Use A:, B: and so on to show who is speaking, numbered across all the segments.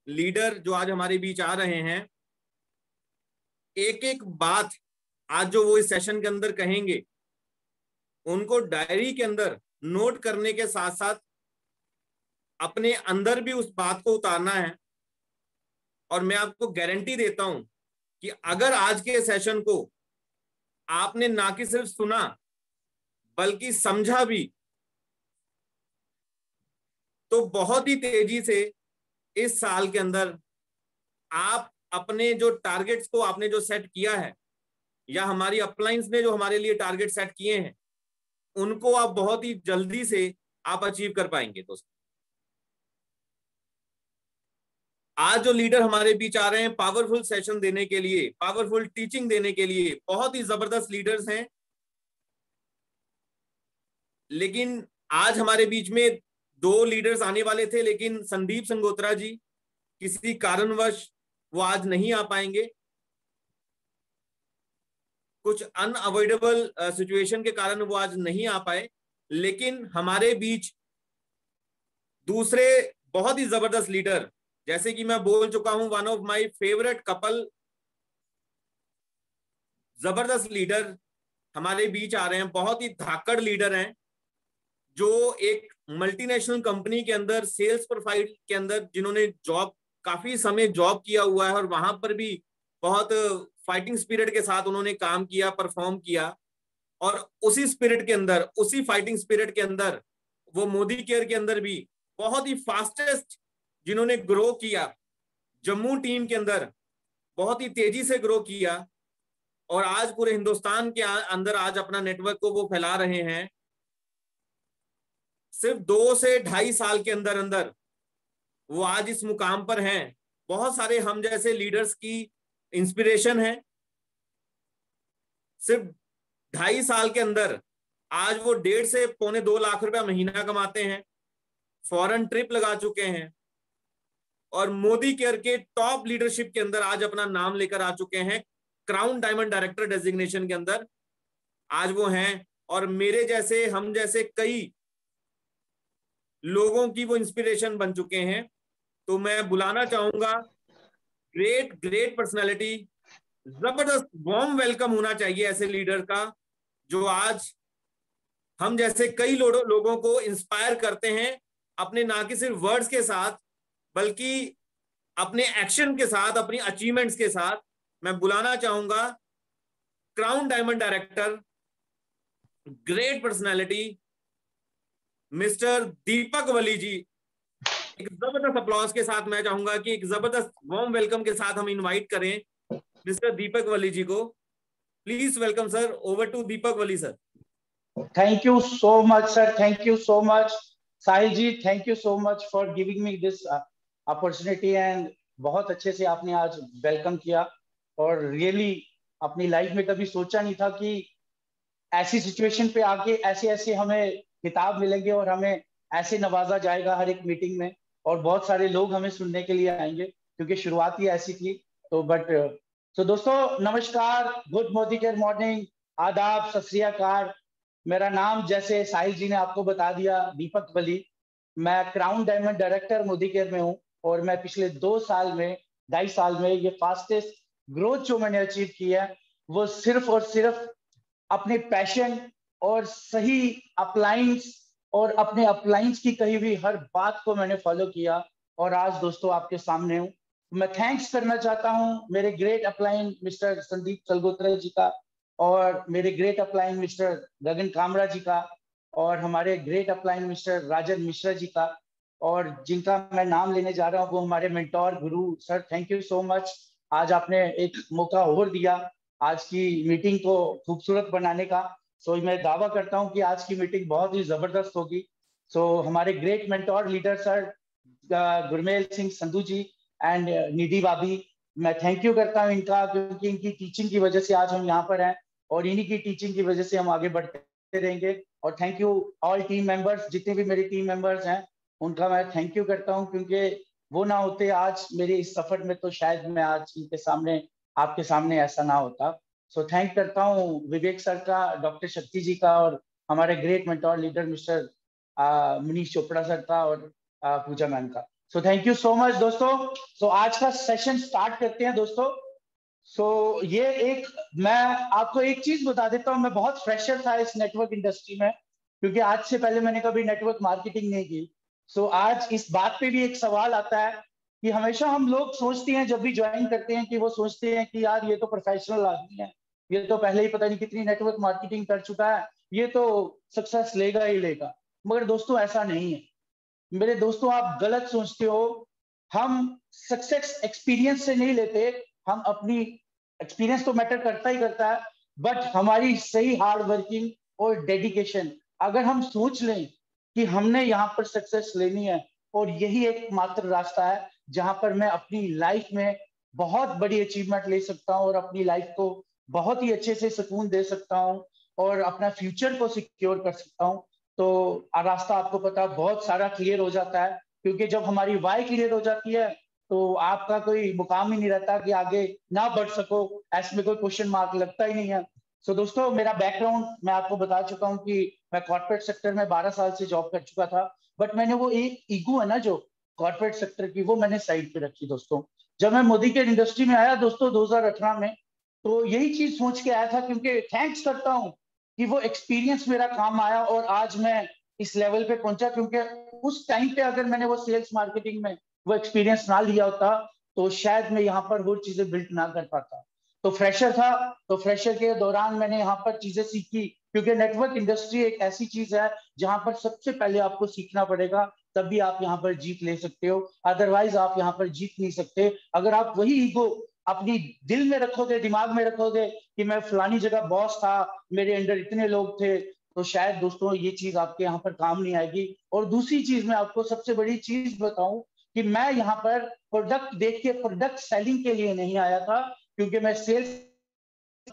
A: Leader जो आज हमारे बीच आ रहे हैं, एक एक बात आज जो वो इस सेशन के अंदर कहेंगे उनको डायरी के अंदर नोट करने के साथ साथ अपने अंदर भी उस बात को उतारना है। और मैं आपको गारंटी देता हूं कि अगर आज के सेशन को आपने ना कि सिर्फ सुना बल्कि समझा भी, तो बहुत ही तेजी से इस साल के अंदर आप अपने जो टारगेट्स को आपने जो सेट किया है या हमारी अपलाइंस ने जो हमारे लिए टारगेट सेट किए हैं उनको आप बहुत ही जल्दी से आप अचीव कर पाएंगे। दोस्तों, आज जो लीडर हमारे बीच आ रहे हैं पावरफुल सेशन देने के लिए, पावरफुल टीचिंग देने के लिए, बहुत ही जबरदस्त लीडर्स हैं। लेकिन आज हमारे बीच में दो लीडर्स आने वाले थे, लेकिन संदीप संगोत्रा जी किसी कारणवश वो आज नहीं आ पाएंगे। कुछ अनअवॉइडेबल सिचुएशन के कारण वो आज नहीं आ पाए। लेकिन हमारे बीच दूसरे बहुत ही जबरदस्त लीडर, जैसे कि मैं बोल चुका हूं, one of my favourite couple, जबरदस्त लीडर हमारे बीच आ रहे हैं। बहुत ही धाकड़ लीडर हैं जो एक मल्टीनेशनल कंपनी के अंदर सेल्स प्रोफाइल के अंदर जिन्होंने जॉब काफी समय जॉब किया हुआ है और वहां पर भी बहुत फाइटिंग स्पिरिट के साथ उन्होंने काम किया, परफॉर्म किया। और उसी स्पिरिट के अंदर, उसी फाइटिंग स्पिरिट के अंदर वो मोदी केयर के अंदर भी बहुत ही फास्टेस्ट जिन्होंने ग्रो किया, जम्मू टीम के अंदर बहुत ही तेजी से ग्रो किया और आज पूरे हिंदुस्तान के अंदर आज अपना नेटवर्क को वो फैला रहे हैं। सिर्फ 2 से ढाई साल के अंदर अंदर वो आज इस मुकाम पर हैं। बहुत सारे हम जैसे लीडर्स की इंस्पिरेशन है। सिर्फ 2.5 साल के अंदर आज वो 1.5 से पौने 2 लाख रुपया महीना कमाते हैं, फॉरेन ट्रिप लगा चुके हैं और मोदी केयर के टॉप लीडरशिप के अंदर आज अपना नाम लेकर आ चुके हैं। क्राउन डायमंड डायरेक्टर डेजिग्नेशन के अंदर आज वो हैं और मेरे जैसे, हम जैसे कई लोगों की वो इंस्पिरेशन बन चुके हैं। तो मैं बुलाना चाहूंगा, ग्रेट ग्रेट पर्सनालिटी, जबरदस्त वार्म वेलकम होना चाहिए ऐसे लीडर का जो आज हम जैसे कई लोगों को इंस्पायर करते हैं अपने ना कि सिर्फ वर्ड्स के साथ बल्कि अपने एक्शन के साथ, अपनी अचीवमेंट्स के साथ। मैं बुलाना चाहूंगा Crown Diamond director, great personality, mister Deepak Wali ji. एक जबरदस्त अप्लॉज के साथ मैं चाहूंगा कि एक जबरदस्त वार्म वेलकम के साथ हम इनवाइट करें मिस्टर दीपक वली जी को। Please welcome sir, over to Deepak Wali sir.
B: Thank you so much, sir. Thank you so much, Sahil ji. Thank you so much for giving me this opportunity and बहुत अच्छे से आपने आज वेलकम किया और रियली अपनी लाइफ में कभी सोचा नहीं था कि ऐसी सिचुएशन पे आके ऐसे ऐसे हमें किताब मिलेंगे और हमें ऐसे नवाजा जाएगा हर एक मीटिंग में और बहुत सारे लोग हमें सुनने के लिए आएंगे क्योंकि शुरुआत ही ऐसी थी. तो दोस्तों नमस्कार, गुड मोदी केयर मॉर्निंग, आदाब, सत श्री अकाल. मेरा नाम जैसे साहिल जी ने आपको बता दिया, दीपक वली. मैं crown Diamond director Modi care में हूँ और मैं पिछले 2 साल में, 2.5 साल में ये फास्टेस्ट ग्रोथ जो मैंने अचीव किया है वो सिर्फ और सिर्फ अपने पैशन और सही अपलाइंस और अपने अपलाइंस की कही हुई हर बात को मैंने फॉलो किया और आज दोस्तों आपके सामने हूँ. मैं थैंक्स करना चाहता हूँ मेरे ग्रेट अपलाइन मिस्टर संदीप संगोत्रा जी का और मेरे ग्रेट अपलाइन मिस्टर गगन कामरा जी का और हमारे great upline mister Rajan Mishra ji का और जिनका मैं नाम लेने जा रहा हूँ वो हमारे mentor Guru sir. Thank you so much. आज आपने एक मौका और दिया आज की मीटिंग को खूबसूरत बनाने का. सो मैं दावा करता हूं कि आज की मीटिंग बहुत ही जबरदस्त होगी. सो हमारे great mentor leader sir Gurmel Singh Sandhu ji and Nidhi भाभी, मैं थैंक यू करता हूं इनका क्योंकि इनकी टीचिंग की वजह से आज हम यहाँ पर हैं और इन्हीं की टीचिंग की वजह से हम आगे बढ़ते रहेंगे. और thank you all team members, जितने भी मेरे टीम मेंबर्स हैं उनका मैं थैंक यू करता हूं क्योंकि वो ना होते आज मेरे इस सफर में तो शायद मैं आज इनके सामने, आपके सामने ऐसा ना होता. सो थैंक करता हूँ विवेक सर का, डॉक्टर शक्ति जी का और हमारे great mentor leader mister Manish Chopra sir का और पूजा मैम का. So thank you so much दोस्तों। सो आज का सेशन स्टार्ट करते हैं दोस्तों। ये एक, मैं आपको एक चीज बता देता हूँ, मैं बहुत फ्रेशर था इस नेटवर्क इंडस्ट्री में, क्योंकि आज से पहले मैंने कभी नेटवर्क मार्केटिंग नहीं की। आज इस बात पे भी एक सवाल आता है कि हमेशा हम लोग सोचते हैं जब भी ज्वाइन करते हैं कि वो सोचते हैं कि यार ये तो प्रोफेशनल आदमी है, ये तो पहले ही पता नहीं कितनी नेटवर्क मार्केटिंग कर चुका है, ये तो सक्सेस लेगा ही लेगा। मगर दोस्तों ऐसा नहीं है मेरे दोस्तों, आप गलत सोचते हो। हम सक्सेस एक्सपीरियंस से नहीं लेते, हम अपनी, एक्सपीरियंस तो मैटर करता ही करता है, बट हमारी सही हार्ड वर्किंग और डेडिकेशन, अगर हम सोच लें कि हमने यहाँ पर सक्सेस लेनी है और यही एक मात्र रास्ता है जहां पर मैं अपनी लाइफ में बहुत बड़ी अचीवमेंट ले सकता हूँ और अपनी लाइफ को बहुत ही अच्छे से सुकून दे सकता हूँ और अपना फ्यूचर को सिक्योर कर सकता हूँ, तो रास्ता आपको पता बहुत सारा क्लियर हो जाता है। क्योंकि जब हमारी वाई क्लियर हो जाती है तो आपका कोई मुकाम ही नहीं रहता कि आगे ना बढ़ सको, ऐसे में कोई क्वेश्चन मार्क लगता ही नहीं है। दोस्तों मेरा बैकग्राउंड मैं आपको बता चुका हूँ कि मैं कॉर्पोरेट सेक्टर में 12 साल से जॉब कर चुका था, बट मैंने वो एक ईगो है ना जो कॉर्पोरेट सेक्टर की, वो मैंने साइड पे रखी दोस्तों। जब मैं मोदी के इंडस्ट्री में आया दोस्तों 2018 में, तो यही चीज सोच के आया था, क्योंकि थैंक्स करता हूँ कि वो एक्सपीरियंस मेरा काम आया और आज मैं इस लेवल पे पहुंचा। क्योंकि उस टाइम पे अगर मैंने वो सेल्स मार्केटिंग में वो एक्सपीरियंस ना लिया होता तो शायद मैं यहाँ पर वो चीजें बिल्ड ना कर पाता। तो फ्रेशर था, तो फ्रेशर के दौरान मैंने यहाँ पर चीजें सीखी, क्योंकि नेटवर्क इंडस्ट्री एक ऐसी चीज है जहां पर सबसे पहले आपको सीखना पड़ेगा, तभी आप यहाँ पर जीत ले सकते हो, अदरवाइज आप यहाँ पर जीत नहीं सकते। अगर आप वही ईगो अपनी दिल में रखोगे, दिमाग में रखोगे कि मैं फलानी जगह बॉस था, मेरे अंडर इतने लोग थे, तो शायद दोस्तों ये चीज आपके यहाँ पर काम नहीं आएगी। और दूसरी चीज मैं आपको सबसे बड़ी चीज बताऊं कि मैं यहाँ पर प्रोडक्ट देख के प्रोडक्ट सेलिंग के लिए नहीं आया था, क्योंकि मैं सेल्स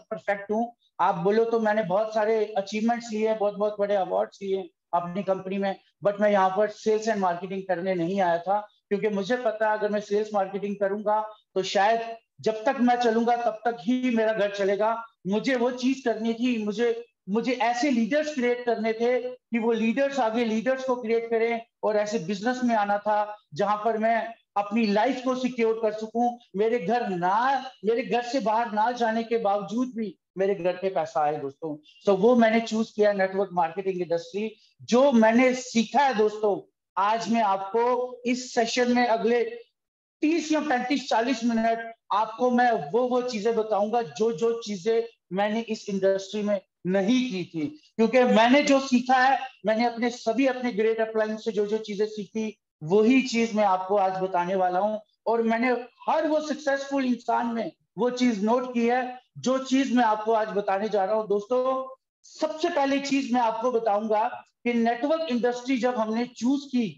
B: परफेक्ट हूँ। आप बोलो तो मैंने बहुत सारे अचीवमेंट्स लिए, बहुत बहुत बड़े अवार्ड्स लिए अपनी कंपनी में, बट मैं यहाँ पर सेल्स एंड मार्केटिंग करने नहीं आया था, क्योंकि मुझे पता है अगर मैं सेल्स मार्केटिंग करूंगा तो शायद जब तक मैं चलूंगा तब तक ही मेरा घर चलेगा। मुझे वो चीज करनी थी, मुझे मुझे ऐसे लीडर्स क्रिएट करने थे कि वो लीडर्स आगे लीडर्स को क्रिएट करें, और ऐसे बिजनेस में आना था जहां पर मैं अपनी लाइफ को सिक्योर कर सकूं, मेरे घर से बाहर ना जाने के बावजूद भी मेरे घर पे पैसा आए दोस्तों। वो मैंने चूज किया नेटवर्क मार्केटिंग इंडस्ट्री। जो मैंने सीखा है दोस्तों, आज मैं आपको इस सेशन में अगले 30 या 35-40 मिनट आपको मैं वो चीजें बताऊंगा जो जो चीजें मैंने इस इंडस्ट्री में नहीं की थी। क्योंकि मैंने जो सीखा है, मैंने अपने ग्रेट अपलाइन से जो जो चीजें सीखी, वही चीज मैं आपको आज बताने वाला हूं। और मैंने हर वो सक्सेसफुल इंसान में वो चीज नोट की है जो चीज मैं आपको आज बताने जा रहा हूं दोस्तों। सबसे पहली चीज मैं आपको बताऊंगा कि नेटवर्क इंडस्ट्री जब हमने चूज की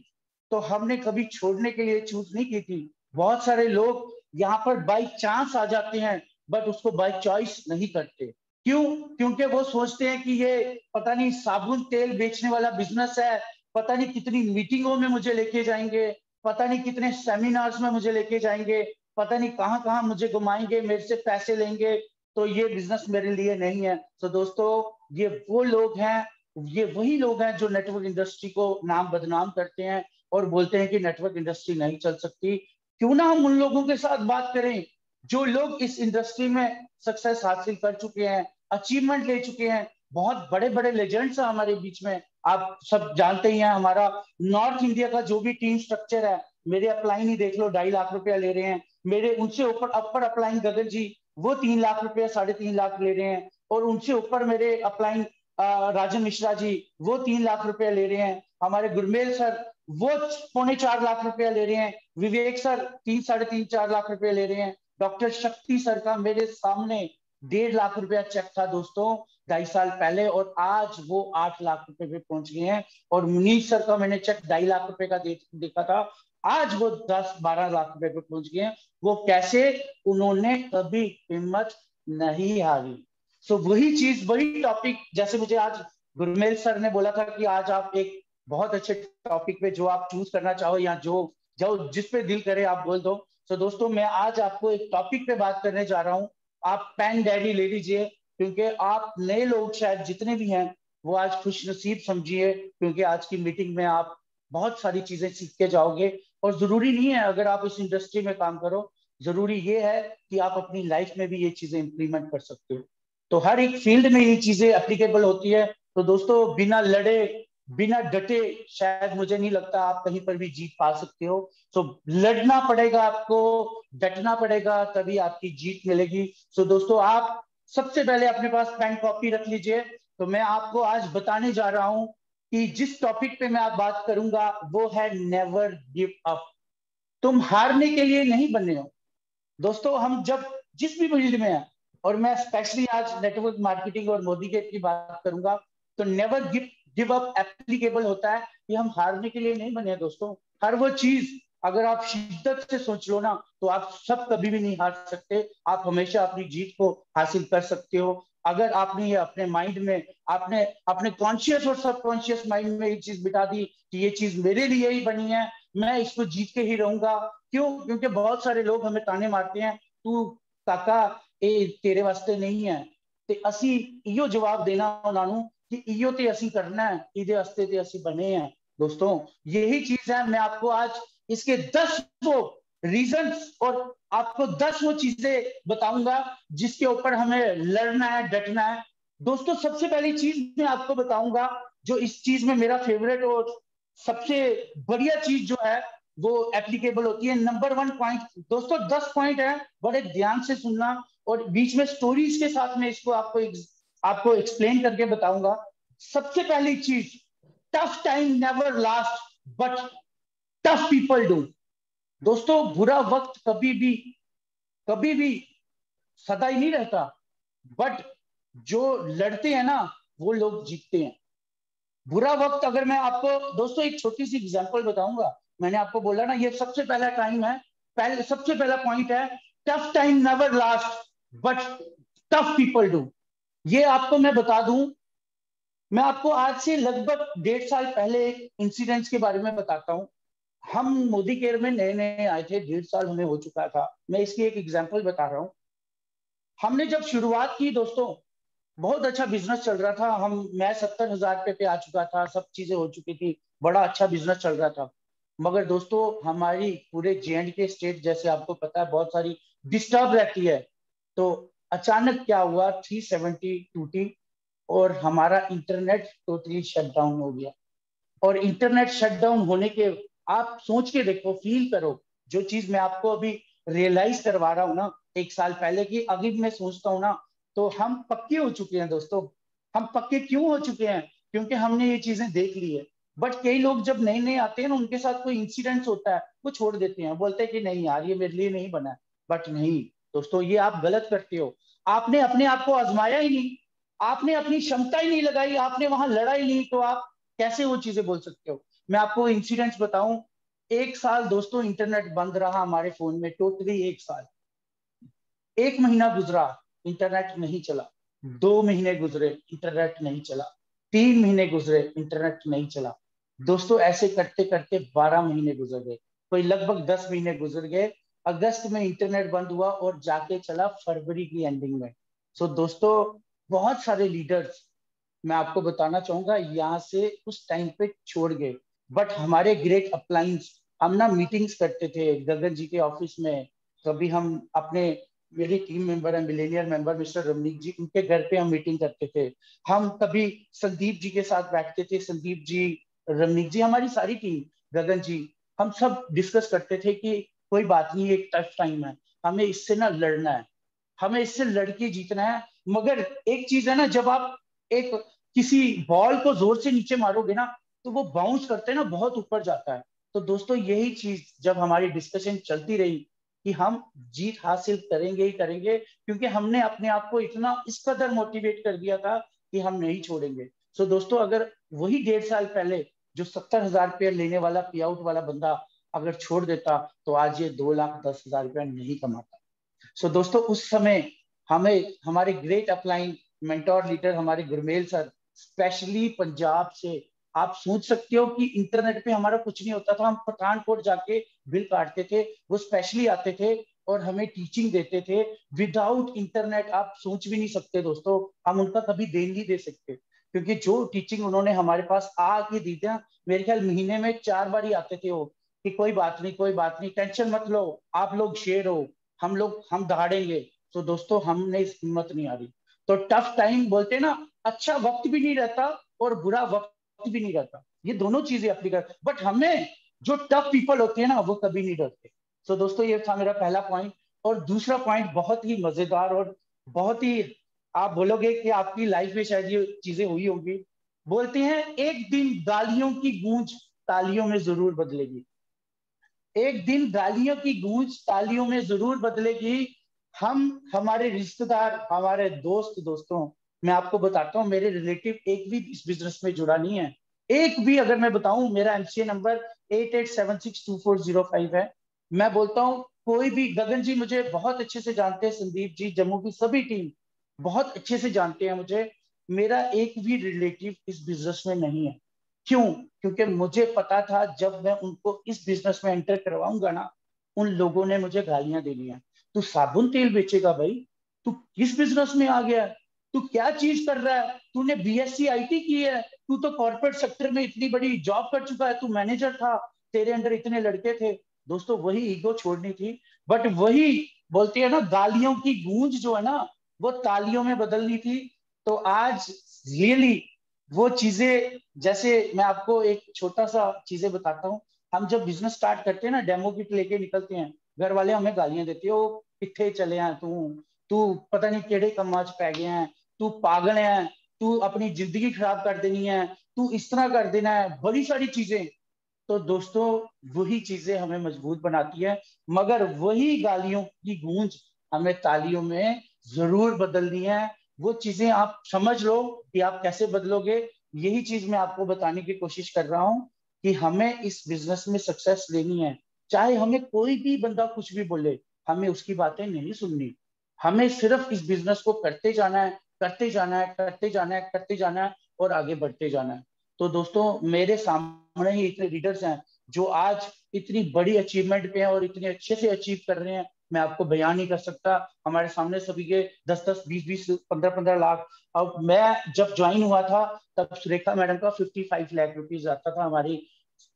B: तो हमने कभी छोड़ने के लिए चूज नहीं की थी। बहुत सारे लोग यहाँ पर बाई चांस आ जाते हैं, बट उसको बाई चॉइस नहीं करते। क्यों? क्योंकि वो सोचते हैं कि ये पता नहीं साबुन तेल बेचने वाला बिजनेस है, पता नहीं कितनी मीटिंगों में मुझे लेके जाएंगे, पता नहीं कितने सेमिनार्स में मुझे लेके जाएंगे, पता नहीं कहाँ कहाँ मुझे घुमाएंगे, मेरे से पैसे लेंगे, तो ये बिजनेस मेरे लिए नहीं है। तो दोस्तों ये वो लोग हैं, ये वही लोग हैं जो नेटवर्क इंडस्ट्री को नाम बदनाम करते हैं और बोलते हैं कि नेटवर्क इंडस्ट्री नहीं चल सकती। क्यों ना हम उन लोगों के साथ बात करें जो लोग इस इंडस्ट्री में सक्सेस हासिल कर चुके हैं, अचीवमेंट ले चुके हैं, बहुत बड़े बड़े लेजेंड्स हैं हमारे बीच में। आप सब जानते ही हैं हमारा नॉर्थ इंडिया का जो भी टीम स्ट्रक्चर है, मेरे अपलाइन ही देख लो 2.5 लाख रुपया ले रहे हैं, मेरे उनसे ऊपर अपर अपलाइन गगन जी वो 3 लाख रुपया 3.5 लाख ले रहे हैं, और उनसे ऊपर मेरे अपलाइन राजन मिश्रा जी वो 3 लाख रुपया ले रहे हैं, हमारे गुरमेल सर वो 3.25 लाख रुपया ले रहे हैं, विवेक सर 3-3.5-4 लाख रुपया ले रहे हैं, डॉक्टर शक्ति सर का मेरे सामने 1.5 लाख रुपया चेक था दोस्तों 2.5 साल पहले, और आज वो 8 लाख रुपए पे पहुंच गए हैं। और मुनीष सर का मैंने चेक 2.5 लाख रुपए का देखा था, आज वो 10-12 लाख रुपए पे पहुंच गए हैं। वो कैसे? उन्होंने कभी हिम्मत नहीं हारी। वही चीज, वही टॉपिक, जैसे मुझे आज गुरमेल सर ने बोला था कि आज आप एक बहुत अच्छे टॉपिक पे जो आप चूज करना चाहो या जो जो जिस पे दिल करे आप बोल दो। दोस्तों मैं आज आपको एक टॉपिक पे बात करने जा रहा हूँ, आप पेन डायरी ले लीजिए, क्योंकि आप नए लोग शायद जितने भी हैं वो आज खुश नसीब समझिए, क्योंकि आज की मीटिंग में आप बहुत सारी चीजें सीख के जाओगे और जरूरी नहीं है अगर आप इस इंडस्ट्री में काम करो, जरूरी ये है कि आप अपनी लाइफ में भी ये चीजें इंप्लीमेंट कर सकते हो। तो हर एक फील्ड में ये चीजें एप्लीकेबल होती है। तो दोस्तों, बिना लड़े, बिना डटे, शायद मुझे नहीं लगता आप कहीं पर भी जीत पा सकते हो। तो लड़ना पड़ेगा आपको, डटना पड़ेगा, तभी आपकी जीत मिलेगी। तो दोस्तों, आप सबसे पहले अपने पास पेन कॉपी रख लीजिए। तो मैं आपको आज बताने जा रहा हूं कि जिस टॉपिक पे मैं आप बात करूंगा वो है नेवर गिव अप। तुम हारने के लिए नहीं बने हो दोस्तों। हम जब जिस भी फील्ड में है, और मैं स्पेशली आज नेटवर्क मार्केटिंग और मोदी गेट की बात करूंगा, तो नेवर गिव अप एप्लीकेबल होता है कि हम हारने के लिए नहीं बने हैं दोस्तों। हर वो चीज अगर आप शिद्दत से सोच लो ना, तो आप सब कभी भी नहीं हार सकते। आप हमेशा अपनी जीत को हासिल कर सकते हो। अगर आपने ये अपने माइंड में, आपने अपने कॉन्शियस और सबकॉन्शियस माइंड में ये चीज बिठा दी कि ये चीज मेरे लिए ही बनी है, मैं इसको जीत के ही रहूंगा। क्यों? क्योंकि बहुत सारे लोग हमें ताने मारते हैं, तू काका ये तेरे वास्ते नहीं है। ते असी इयो जवाब देना उन्होंने कि इयो ते असी करना है, इदे वास्ते ते असी बने हैं। दोस्तों, यही चीज है। मैं आपको आज इसके 10 वो रीजंस और आपको 10 वो चीजें बताऊंगा जिसके ऊपर हमें लड़ना है, डटना है। दोस्तों, सबसे पहली चीज मैं आपको बताऊंगा जो इस चीज में मेरा फेवरेट और सबसे बढ़िया चीज जो है वो एप्लीकेबल होती है। नंबर 1 पॉइंट दोस्तों, 10 पॉइंट है, बड़े ध्यान से सुनना, और बीच में स्टोरीज के साथ में इसको आपको एक्सप्लेन करके बताऊंगा। सबसे पहली चीज, tough time never last but tough people do. दोस्तों, बुरा वक्त कभी भी सदा ही नहीं रहता, बट जो लड़ते हैं ना वो लोग जीतते हैं। बुरा वक्त, अगर मैं आपको दोस्तों एक छोटी सी एग्जांपल बताऊंगा, मैंने आपको बोला ना ये सबसे पहला टाइम है, पहले सबसे पहला पॉइंट है, tough time never last but tough people do. ये आपको मैं बता दूं, मैं आपको आज से लगभग 1.5 साल पहले एक इंसिडेंट्स के बारे में बताता हूं। हम मोदी केयर में नए नए आए थे, 1.5 साल हमें हो चुका था। मैं इसकी एक एग्जांपल बता रहा हूं। हमने जब शुरुआत की दोस्तों, बहुत अच्छा बिजनेस चल रहा था। मैं 70,000 रुपये पे आ चुका था, सब चीजें हो चुकी थी, बड़ा अच्छा बिजनेस चल रहा था। मगर दोस्तों, हमारी पूरे J&K स्टेट, जैसे आपको पता है, बहुत सारी डिस्टर्ब रहती है। तो अचानक क्या हुआ, 370 टूटी और हमारा इंटरनेट टोटली शट डाउन हो गया। और इंटरनेट शटडाउन होने के, आप सोच के देखो, फील करो, जो चीज मैं आपको अभी रियलाइज करवा रहा हूँ ना 1 साल पहले की, अभी मैं सोचता हूँ ना, तो हम पक्के हो चुके हैं दोस्तों। हम पक्के क्यों हो चुके हैं? क्योंकि हमने ये चीजें देख ली है। बट कई लोग जब नए नए आते हैं ना, उनके साथ कोई इंसिडेंट्स होता है, वो छोड़ देते हैं, बोलते हैं कि नहीं यार ये मेरे लिए नहीं बना है। बट नहीं दोस्तों, ये आप गलत करते हो। आपने अपने आप को आजमाया ही नहीं, आपने अपनी क्षमता ही नहीं लगाई, आपने वहां लड़ा ही नहीं, तो आप कैसे वो चीजें बोल सकते हो? मैं आपको इंसिडेंट्स बताऊं, 1 साल दोस्तों इंटरनेट बंद रहा हमारे फोन में, टोटली 1 साल। 1 महीना गुजरा, इंटरनेट नहीं चला। 2 महीने गुजरे, इंटरनेट नहीं चला। 3 महीने गुजरे, इंटरनेट नहीं चला। दोस्तों, ऐसे करते करते 12 महीने गुजर गए, कोई लगभग 10 महीने गुजर गए। अगस्त में इंटरनेट बंद हुआ और जाके चला फरवरी की एंडिंग में। सो दोस्तों, बहुत सारे लीडर्स, मैं आपको बताना चाहूंगा, यहाँ से उस टाइम पे छोड़ गए। बट हमारे ग्रेट अपलाइंस, हम ना मीटिंग्स करते थे गगन जी के ऑफिस में। कभी हम अपने, मेरे टीम मेंबर है, मिलेनियर मेंबर मिस्टर रमनीक जी, उनके घर पे हम मीटिंग करते थे। हम कभी संदीप जी के साथ बैठते थे, संदीप जी, रमनीक जी, हमारी सारी टीम, गगन जी, हम सब डिस्कस करते थे कि कोई बात नहीं, एक टफ टाइम है, हमें इससे ना लड़ना है, हमें इससे लड़के जीतना है। मगर एक चीज है ना, जब आप एक किसी बॉल को जोर से नीचे मारोगे ना, तो वो बाउंस करते हैं ना, बहुत ऊपर जाता है। तो दोस्तों, यही चीज जब हमारी डिस्कशन चलती रही कि हम जीत हासिल करेंगे ही करेंगे, क्योंकि हमने अपने आप को इतना इस कदर मोटिवेट कर दिया था कि हम नहीं छोड़ेंगे। सो दोस्तों, अगर वही 1.5 साल पहले जो 70,000 रुपया लेने वाला पे आउट वाला बंदा अगर छोड़ देता, तो आज ये 2,10,000 रुपया नहीं कमाता। सो दोस्तों, उस समय हमें हमारे ग्रेट अपलाइन मेंटोर लीडर हमारे गुरमेल सर, स्पेशली पंजाब से, आप सोच सकते हो कि इंटरनेट पे हमारा कुछ नहीं होता था, हम पठानकोट जाके बिल काटते थे, वो स्पेशली आते थे और हमें टीचिंग देते थे। विदाउट इंटरनेट आप सोच भी नहीं सकते दोस्तों, हम उनका कभी देन नहीं दे सकते, क्योंकि जो टीचिंग उन्होंने हमारे पास आके दी थी, मेरे ख्याल महीने में 4 बार ही आते थे वो। कि कोई बात नहीं, कोई बात नहीं, टेंशन मत लो, आप लोग शेर हो, हम दहाड़ेंगे। तो दोस्तों हमने इस हिम्मत नहीं हारी। तो टफ टाइम बोलते हैं ना, अच्छा वक्त भी नहीं रहता और बुरा वक्त भी नहीं रहता, ये दोनों चीजें अपनी कर, बट हमें जो टफ पीपल होते हैं ना वो कभी नहीं डरते। तो दोस्तों ये था मेरा पहला पॉइंट। और दूसरा पॉइंट बहुत ही मजेदार और बहुत ही, आप बोलोगे कि आपकी लाइफ में शायद ये चीजें हुई होंगी। बोलते हैं एक दिन गालियों की गूंज तालियों में जरूर बदलेगी। एक दिन गालियों की गूंज तालियों में जरूर बदलेगी। हम, हमारे रिश्तेदार, हमारे दोस्त, दोस्तों, मैं आपको बताता हूँ मेरे रिलेटिव एक भी इस बिजनेस में जुड़ा नहीं है। एक भी, अगर मैं बताऊं, मेरा एमसीए नंबर 88762405 है। मैं बोलता हूँ कोई भी, गगन जी मुझे बहुत अच्छे से जानते हैं, संदीप जी, जम्मू की सभी टीम बहुत अच्छे से जानते हैं मुझे। मेरा एक भी रिलेटिव इस बिजनेस में नहीं है। क्यों? क्योंकि मुझे पता था जब मैं उनको इस बिजनेस में एंटर करवाऊंगा ना, उन लोगों ने मुझे गालियां देनी है। तू साबुन तेल बेचेगा भाई, तू किस बिजनेस में आ गया है, तू क्या चीज कर रहा है, तूने बीएससी आईटी की है, तू तो कॉर्पोरेट सेक्टर में इतनी बड़ी जॉब कर चुका है, तू मैनेजर था, तेरे अंदर इतने लड़के थे। दोस्तों वही ईगो छोड़नी थी। बट वही बोलते हैं ना, गालियों की गूंज जो है ना वो तालियों में बदलनी थी। तो आज रियली वो चीजें, जैसे मैं आपको एक छोटा सा चीजें बताता हूँ। हम जब बिजनेस स्टार्ट करते हैं ना, डेमो किट लेके निकलते हैं, घर वाले हमें गालियां देते हो, किथे चले हैं तू, तू पता नहीं केड़े कम्मा च पै गया है, तू पागल है, तू अपनी जिंदगी खराब कर देनी है, तू इस तरह कर देना है, बड़ी सारी चीजें। तो दोस्तों वही चीजें हमें मजबूत बनाती है। मगर वही गालियों की गूंज हमें तालियों में जरूर बदलनी है। वो चीजें आप समझ लो कि आप कैसे बदलोगे। यही चीज मैं आपको बताने की कोशिश कर रहा हूं कि हमें इस बिजनेस में सक्सेस लेनी है। चाहे हमें कोई भी बंदा कुछ भी बोले, हमें उसकी बातें नहीं सुननी। हमें सिर्फ इस बिजनेस को करते जाना है, करते जाना है, करते जाना है, करते जाना है और आगे बढ़ते जाना है। तो दोस्तों मेरे सामने ही इतने लीडर्स हैं जो आज इतनी बड़ी अचीवमेंट पे हैं और इतने अच्छे से अचीव कर रहे हैं, मैं आपको बयान नहीं कर सकता। हमारे सामने सभी के 10-10, 20-20, 15-15 लाख। अब मैं जब ज्वाइन हुआ था तब सुरेखा मैडम का 55 लाख रुपीज आता था। हमारी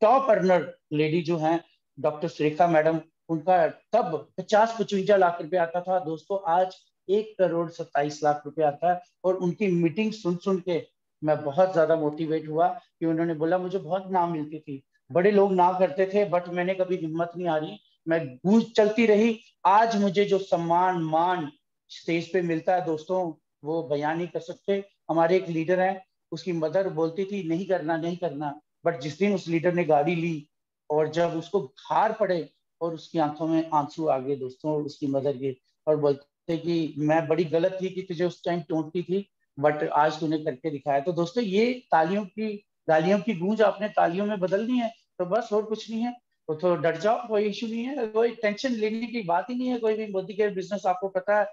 B: टॉप अर्नर लेडी जो है डॉक्टर सुरेखा मैडम, उनका तब 50-55 लाख रुपए आता था। दोस्तों आज 1 करोड़ 27 लाख रुपए आता है। और उनकी मीटिंग सुन सुन के मैं बहुत ज्यादा मोटिवेट हुआ कि उन्होंने बोला, मुझे बहुत नाम मिलती थी, बड़े लोग ना करते थे, बट मैंने कभी हिम्मत नहीं हारी, मैं गूंज चलती रही। आज मुझे जो सम्मान मान स्टेज पे मिलता है दोस्तों, वो बयान नहीं कर सकते। हमारे एक लीडर है, उसकी मदर बोलती थी नहीं करना, नहीं करना, बट जिस दिन उस लीडर ने गाड़ी ली और जब उसको हार पड़े और उसकी आंखों में आंसू आ गए दोस्तों, उसकी मदर के, और बोलते कि मैं बड़ी गलत थी कि तुझे उस टाइम टोंटती थी, बट आज तूने करके दिखाया। तो दोस्तों ये तालियों की, गालियों की गूंज आपने तालियों में बदलनी है। तो बस और कुछ नहीं है। तो डर जाओ, कोई इशू नहीं है, कोई टेंशन लेने की बात ही नहीं है। कोई भी मोदी के बिजनेस आपको पता है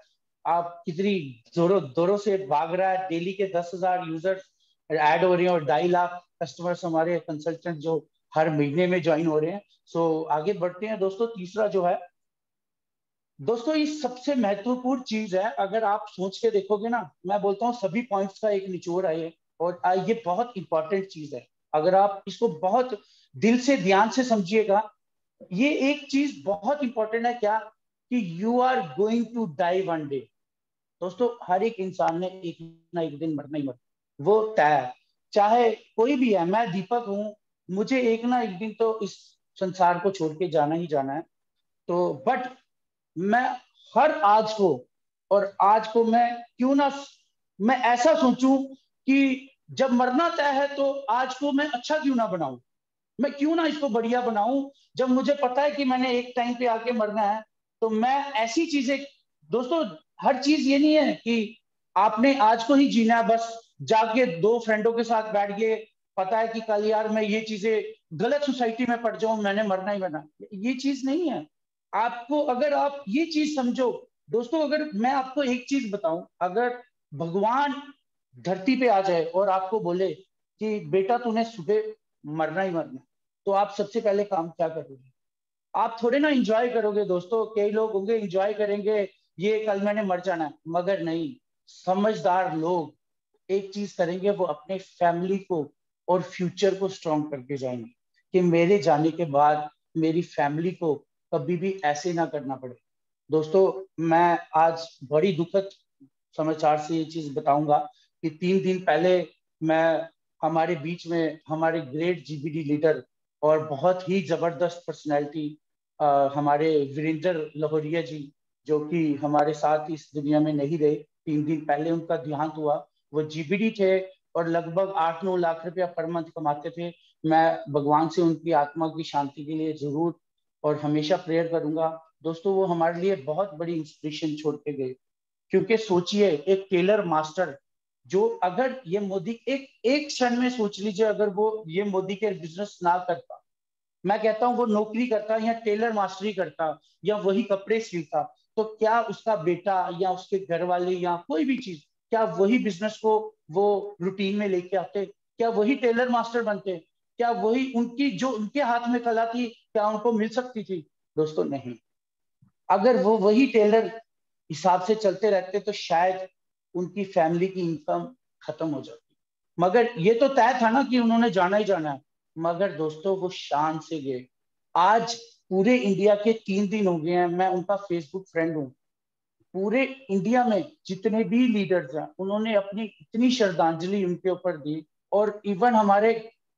B: आप कितनी जोरों दोरों से भाग रहा है, डेली के 10,000 यूजर्स ऐड हो रहे हैं और 2.5 लाख कस्टमर्स हमारे कंसल्टेंट जो हर महीने में ज्वाइन हो रहे हैं। सो आगे बढ़ते हैं दोस्तों। तीसरा जो है दोस्तों, ये सबसे महत्वपूर्ण चीज है, अगर आप सोच के देखोगे ना, मैं बोलता हूँ सभी पॉइंट्स का एक निचोड़ है ये, और ये बहुत इंपॉर्टेंट चीज है। अगर आप इसको बहुत दिल से ध्यान से समझिएगा, ये एक चीज बहुत इंपॉर्टेंट है, क्या? कि you are going to die one day. दोस्तों हर एक इंसान ने एक ना एक दिन मरना ही मरना, वो तय है। चाहे कोई भी है, मैं दीपक हूं, मुझे एक ना एक दिन तो इस संसार को छोड़ के जाना ही जाना है। तो बट मैं हर आज को, और आज को मैं क्यों ना, मैं ऐसा सोचूं कि जब मरना तय है तो आज को मैं अच्छा क्यों ना बनाऊं, मैं क्यों ना इसको बढ़िया बनाऊं। जब मुझे पता है कि मैंने एक टाइम पे आके मरना है, तो मैं ऐसी चीजें, दोस्तों हर चीज ये नहीं है कि आपने आज को ही जीना है, बस जाके दो फ्रेंडों के साथ बैठ गए, पता है कि कल यार मैं ये चीजें गलत सोसाइटी में पड़ जाऊं, मैंने मरना ही मरना, ये चीज नहीं है। आपको, अगर आप ये चीज समझो दोस्तों, अगर मैं आपको एक चीज बताऊं, अगर भगवान धरती पे आ जाए और आपको बोले कि बेटा तूने सुबह मरना ही मरना, तो आप सबसे पहले काम क्या करोगे? आप थोड़े ना एंजॉय करोगे दोस्तों। कई लोग होंगे एंजॉय करेंगे, ये कल मैंने मर जाना है, मगर नहीं, समझदार लोग एक चीज करेंगे, वो अपने फैमिली को और फ्यूचर को स्ट्रॉन्ग करके जाएंगे कि मेरे जाने के बाद मेरी फैमिली को कभी भी ऐसे ना करना पड़े। दोस्तों, मैं आज बड़ी दुखद समाचार से ये चीज बताऊंगा कि 3 दिन पहले मैं हमारे बीच में हमारे ग्रेट जीबीडी लीडर और बहुत ही जबरदस्त पर्सनैलिटी हमारे वीरेंद्र लहोरिया जी, जो कि हमारे साथ इस दुनिया में नहीं रहे, 3 दिन पहले उनका देहांत हुआ। वो जीबीडी थे और लगभग 8-9 लाख रुपया पर मंथ कमाते थे। मैं भगवान से उनकी आत्मा की शांति के लिए जरूर और हमेशा प्रेयर करूंगा। दोस्तों, वो हमारे लिए बहुत बड़ी इंस्पिरेशन छोड़ के गए। क्योंकि सोचिए, एक टेलर मास्टर जो, अगर ये मोदी एक एक क्षण में सोच लीजिए, अगर वो ये मोदी के बिजनेस ना करता, मैं कहता हूँ वो नौकरी करता या टेलर मास्टरी करता या वही कपड़े सिलता, तो क्या उसका बेटा या उसके घर वाले या कोई भी चीज, क्या वही बिजनेस को वो रूटीन में लेके आते? क्या वही टेलर मास्टर बनते? क्या वही उनकी जो उनके हाथ में कला थी, क्या उनको मिल सकती थी? दोस्तों, नहीं। अगर वो वही टेलर हिसाब से चलते रहते तो शायद उनकी फैमिली की इनकम खत्म हो जाती। मगर ये तो तय था ना कि उन्होंने जाना ही जाना है। मगर दोस्तों, वो शान से गए। आज पूरे इंडिया के 3 दिन हो गए हैं, मैं उनका फेसबुक फ्रेंड हूँ। पूरे इंडिया में जितने भी लीडर्स हैं, उन्होंने अपनी इतनी श्रद्धांजलि उनके ऊपर दी। और इवन हमारे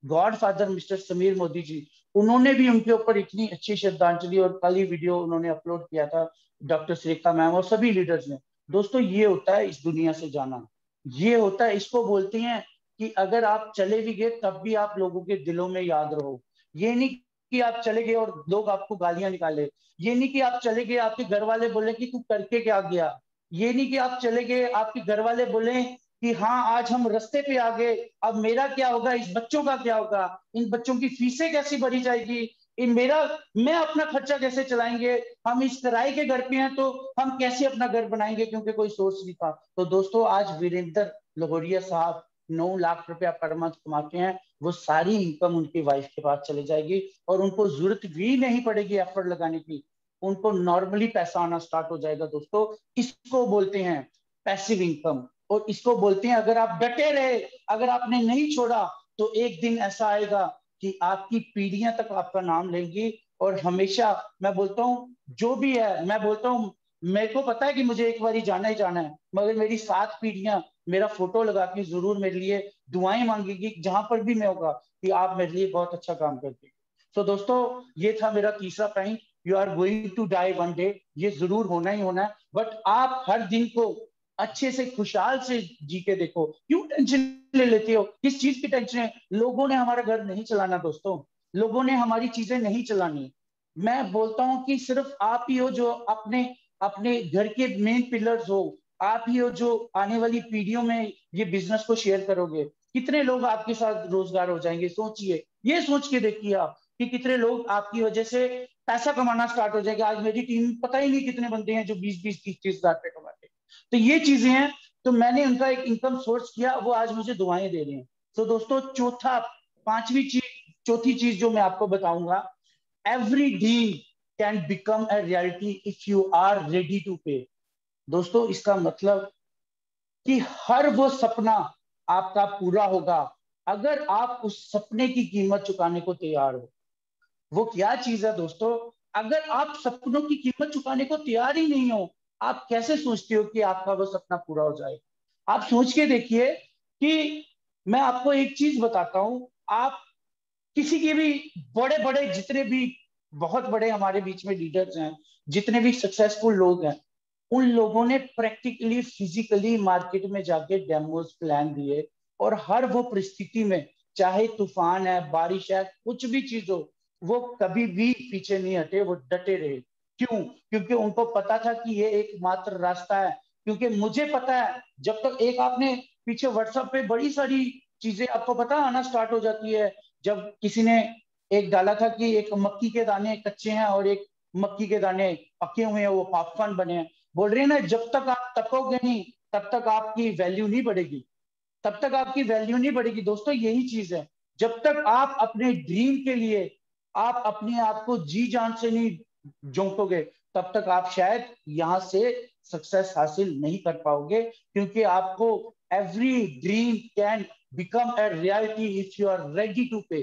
B: godfather mister Sameer Modi ji, उन्होंने भी उनके ऊपर इतनी अच्छी श्रद्धांजलि, और कल ही वीडियो उन्होंने अपलोड किया था, डॉक्टर सुरेखा मैम और सभी लीडर्स ने। दोस्तों, ये होता है इस दुनिया से जाना। ये होता है, इसको बोलते हैं कि अगर आप चले भी गए तब भी आप लोगों के दिलों में याद रहो। ये नहीं कि आप चले गए और लोग आपको गालियां निकाले। ये नहीं कि आप चले गए, आपके घर वाले बोले कि तू करके क्या गया। ये नहीं कि आप चले गए, आपके घर वाले बोले कि हाँ आज हम रास्ते पे आ गए, अब मेरा क्या होगा, इस बच्चों का क्या होगा, इन बच्चों की फीसें कैसी भरी जाएगी, इन मेरा मैं अपना खर्चा कैसे चलाएंगे, हम इस किराए के घर पे हैं तो हम कैसे अपना घर बनाएंगे, क्योंकि कोई सोर्स नहीं था। तो दोस्तों, आज वीरेंद्र लहोरिया साहब 9 लाख रुपया पर मंथ कमाते हैं। वो सारी इनकम उनकी वाइफ के पास चले जाएगी और उनको जरूरत भी नहीं पड़ेगी एफर्ट लगाने की। उनको नॉर्मली पैसा आना स्टार्ट हो जाएगा। दोस्तों, इसको बोलते हैं पैसिव इनकम। और इसको बोलते हैं, अगर आप डटे रहे, अगर आपने नहीं छोड़ा, तो एक दिन ऐसा आएगा कि आपकी पीढ़ियां तक आपका नाम लेंगी। और हमेशा मैं बोलता हूँ, जो भी है, मैं बोलता हूँ, मेरे को पता है कि मुझे एक बार जाना ही जाना है, मगर मेरी 7 पीढ़ियां मेरा फोटो लगा के जरूर मेरे लिए दुआएं मांगेगी, जहां पर भी मैं होगा, कि आप मेरे लिए बहुत अच्छा काम करते हैं। तो दोस्तों, ये था मेरा तीसरा point. You are going to die one day, ये जरूर होना ही होना है। बट आप हर दिन को अच्छे से खुशहाल से जी के देखो। क्यों टेंशन ले लेते हो? किस चीज की टेंशन है? लोगों ने हमारा घर नहीं चलाना दोस्तों, लोगों ने हमारी चीजें नहीं चलानी। मैं बोलता हूं कि सिर्फ आप ही हो जो अपने अपने घर के मेन पिलर्स हो। आप ही हो जो आने वाली पीढ़ियों में ये बिजनेस को शेयर करोगे। कितने लोग आपके साथ रोजगार हो जाएंगे, सोचिए। ये सोच के देखिए आप कि कितने लोग आपकी वजह से पैसा कमाना स्टार्ट हो जाएगा। आज मेरी टीम पता ही नहीं कितने बंदे हैं जो 20-20, 30-30 हजार रुपए कमाते हैं। तो ये चीजें हैं। तो मैंने उनका एक इनकम सोर्स किया, वो आज मुझे दुआएं दे रहे हैं। तो दोस्तों, चौथी चीज जो मैं आपको बताऊंगा, every dream can become a reality if you are ready to pay. दोस्तों, इसका मतलब कि हर वो सपना आपका पूरा होगा अगर आप उस सपने की कीमत चुकाने को तैयार हो। वो क्या चीज है दोस्तों? अगर आप सपनों की कीमत चुकाने को तैयार ही नहीं हो, आप कैसे सोचते हो कि आपका वो सपना पूरा हो जाए? आप सोच के देखिए कि मैं आपको एक चीज बताता हूं। आप किसी के भी बड़े बड़े, जितने भी बहुत बड़े हमारे बीच में लीडर्स हैं, जितने भी सक्सेसफुल लोग हैं, उन लोगों ने प्रैक्टिकली फिजिकली मार्केट में जाके डेमोस प्लान दिए। और हर वो परिस्थिति में, चाहे तूफान है, बारिश है, कुछ भी चीज हो, वो कभी भी पीछे नहीं हटे, वो डटे रहे। क्यों? क्योंकि उनको पता था कि ये एकमात्र रास्ता है। क्योंकि मुझे पता है, जब तक एक आपने पीछे व्हाट्सएप पे बड़ी सारी चीजें आपको पता आना स्टार्ट हो जाती है। जब किसी ने एक डाला था कि एक मक्की के दाने कच्चे हैं और एक मक्की के दाने पके हुए हैं, वो पॉपकॉर्न बने हैं। बोल रहे हैं ना, जब तक आप तपोगे नहीं तब तक आपकी वैल्यू नहीं बढ़ेगी, तब तक आपकी वैल्यू नहीं बढ़ेगी। दोस्तों, यही चीज है। जब तक आप अपने ड्रीम के लिए आप अपने आप को जी जान से नहीं झोंकोगे, तब तक आप शायद यहां से सक्सेस हासिल नहीं कर पाओगे। क्योंकि आपको every dream can become a reality if you are ready to pay.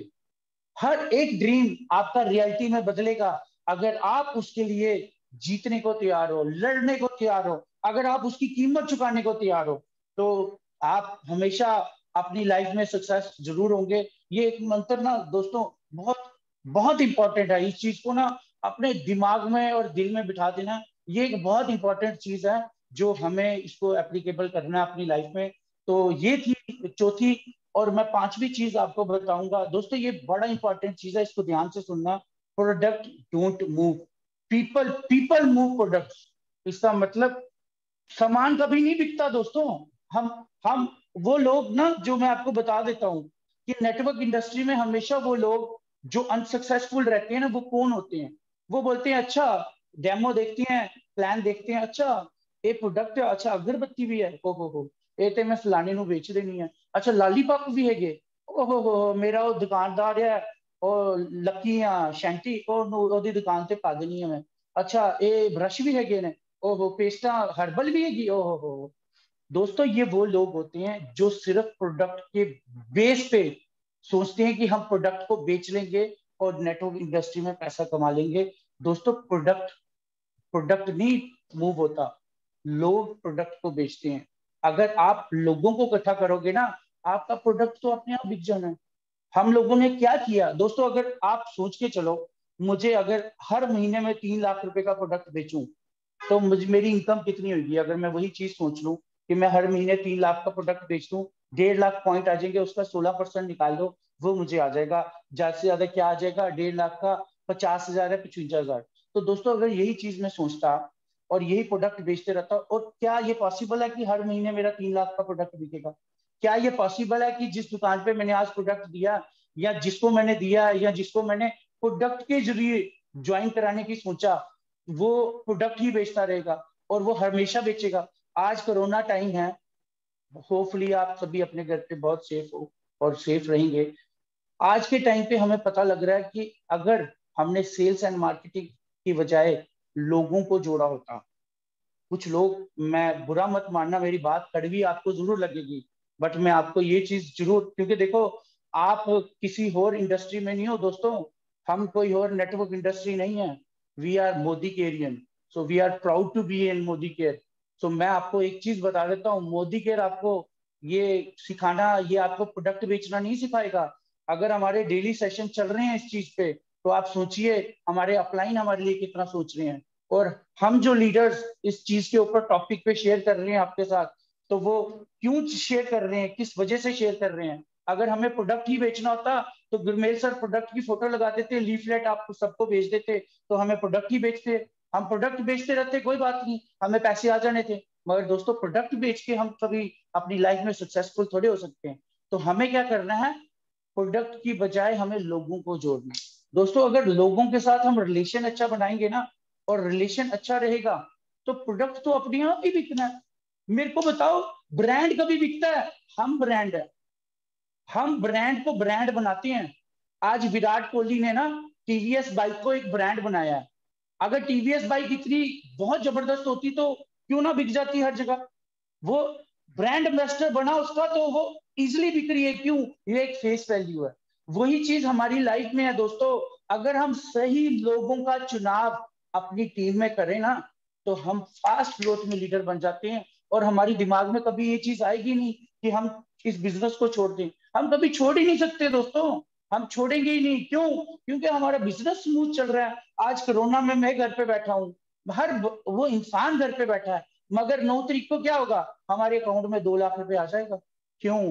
B: हर एक ड्रीम आपका रियलिटी में बदलेगा अगर आप उसके लिए जीतने को तैयार हो, लड़ने को तैयार हो, अगर आप उसकी कीमत चुकाने को तैयार हो, तो आप हमेशा अपनी लाइफ में सक्सेस जरूर होंगे। ये एक मंत्र ना दोस्तों बहुत बहुत इंपॉर्टेंट है। इस चीज को ना अपने दिमाग में और दिल में बिठा देना, ये एक बहुत इंपॉर्टेंट चीज है जो हमें इसको एप्लीकेबल करना है अपनी लाइफ में। तो ये थी चौथी। और मैं पांचवी चीज आपको बताऊंगा दोस्तों, ये बड़ा इंपॉर्टेंट चीज है, इसको ध्यान से सुनना। Product don't move, people people move products. इसका मतलब सामान कभी नहीं बिकता दोस्तों। हम वो लोग ना, जो मैं आपको बता देता हूँ कि नेटवर्क इंडस्ट्री में हमेशा वो लोग जो अनसक्सेसफुल रहते हैं ना, वो कौन होते हैं? वो बोलते हैं अच्छा डेमो देखते हैं, प्लान देखते हैं, अच्छा ये प्रोडक्ट है, अच्छा अगरबत्ती भी है, हो ये तो मैं फलाने ਨੂੰ बेच देनी है, अच्छा लालीपॉप भी है, हो मेरा वो दुकानदार है और लकी शैंटी ਉਹਦੀ दुकान ਤੇ ਪਾ ਦੇਣੀ है मैं, अच्छा ये ब्रश भी है ने, ओहो पेस्टा हर्बल भी है, ओहो। दोस्तों ये वो लोग होते हैं जो सिर्फ प्रोडक्ट के बेस पे सोचते हैं कि हम प्रोडक्ट को बेच लेंगे और नेटवर्क इंडस्ट्री में पैसा कमा लेंगे। दोस्तों प्रोडक्ट प्रोडक्ट नहीं मूव होता, लोग प्रोडक्ट को बेचते हैं। अगर आप लोगों को इकट्ठा करोगे ना, आपका प्रोडक्ट तो अपने आप बिक जाना है। हम लोगों ने क्या किया दोस्तों, अगर आप सोच के चलो, मुझे अगर हर महीने में 3 लाख रुपए का प्रोडक्ट बेचूं तो मुझे मेरी इनकम कितनी होगी? अगर मैं वही चीज सोच लूं कि मैं हर महीने 3 लाख का प्रोडक्ट बेच दूं, 1.5 लाख पॉइंट आ जाएंगे, उसका 16% निकाल दो, वो मुझे आ जाएगा। ज्यादा से ज्यादा क्या आ जाएगा? 1.5 लाख का 50,000 है, 55,000। तो दोस्तों अगर यही चीज मैं सोचता और यही प्रोडक्ट बेचते रहता, और क्या ये पॉसिबल है कि हर महीने मेरा 3 लाख का प्रोडक्ट बिकेगा? क्या ये पॉसिबल है कि जिस दुकान पे मैंने आज प्रोडक्ट दिया, या जिसको मैंने दिया, या जिसको मैंने प्रोडक्ट के जरिए ज्वाइन कराने की सोचा, वो प्रोडक्ट ही बेचता रहेगा और वो हमेशा बेचेगा? आज कोरोना टाइम है, होपफुली आप सभी अपने घर पे बहुत सेफ हो और सेफ रहेंगे। आज के टाइम पे हमें पता लग रहा है कि अगर हमने सेल्स एंड मार्केटिंग की बजाय लोगों को जोड़ा होता, कुछ लोग, मैं बुरा मत मानना, मेरी बात कड़वी आपको जरूर लगेगी, बट मैं आपको ये चीज जरूर, क्योंकि देखो आप किसी और इंडस्ट्री में नहीं हो दोस्तों, हम कोई और नेटवर्क इंडस्ट्री नहीं है, we are Modi carean, so we are proud to be in Modi care. So मैं आपको एक चीज बता देता हूँ, मोदी केयर आपको ये सिखाना, ये आपको प्रोडक्ट बेचना नहीं सिखाएगा। अगर हमारे डेली सेशन चल रहे हैं इस चीज पे, तो आप सोचिए हमारे अपलाइन हमारे लिए कितना सोच रहे हैं। और हम जो लीडर्स इस चीज के ऊपर टॉपिक पे शेयर कर रहे हैं आपके साथ, तो वो क्यों शेयर कर रहे हैं, किस वजह से शेयर कर रहे हैं? अगर हमें प्रोडक्ट ही बेचना होता तो गुरमेल सर प्रोडक्ट की फोटो लगा देते, लीफलेट आपको सबको भेज देते, तो हमें प्रोडक्ट ही बेचते, हम प्रोडक्ट बेचते रहते, कोई बात नहीं, हमें पैसे आ जाने थे। मगर दोस्तों प्रोडक्ट बेच के हम कभी अपनी लाइफ में सक्सेसफुल थोड़े हो सकते हैं। तो हमें क्या करना है, प्रोडक्ट की बजाय हमें लोगों को जोड़ना है। दोस्तों अगर लोगों के साथ हम रिलेशन अच्छा बनाएंगे ना, और रिलेशन अच्छा रहेगा, तो प्रोडक्ट तो अपने आप ही बिकना है। मेरे को बताओ, ब्रांड कभी बिकता है? हम ब्रांड है, हम ब्रांड को ब्रांड बनाते हैं। आज विराट कोहली ने ना टीवीएस बाइक को एक ब्रांड बनाया है। अगर टीवीएस बाइक इतनी बहुत जबरदस्त होती तो क्यों ना बिक जाती हर जगह? वो ब्रांड एम्बेसडर बना उसका, तो वो इजिली बिक रही है, क्यों? ये एक फेस वैल्यू है। वही चीज हमारी लाइफ में है दोस्तों। अगर हम सही लोगों का चुनाव अपनी टीम में करें ना, तो हम फास्ट ग्रोथ में लीडर बन जाते हैं, और हमारी दिमाग में कभी ये चीज आएगी नहीं कि हम इस बिजनेस को छोड़ दें। हम कभी छोड़ ही नहीं सकते दोस्तों, हम छोड़ेंगे ही नहीं। क्यों? क्योंकि हमारा बिजनेस स्मूथ चल रहा है। आज कोरोना में मैं घर पे बैठा हूँ, हर वो इंसान घर पे बैठा है, मगर 9 तारीख को क्या होगा? हमारे अकाउंट में 2 लाख रुपए आ जाएगा। क्यों?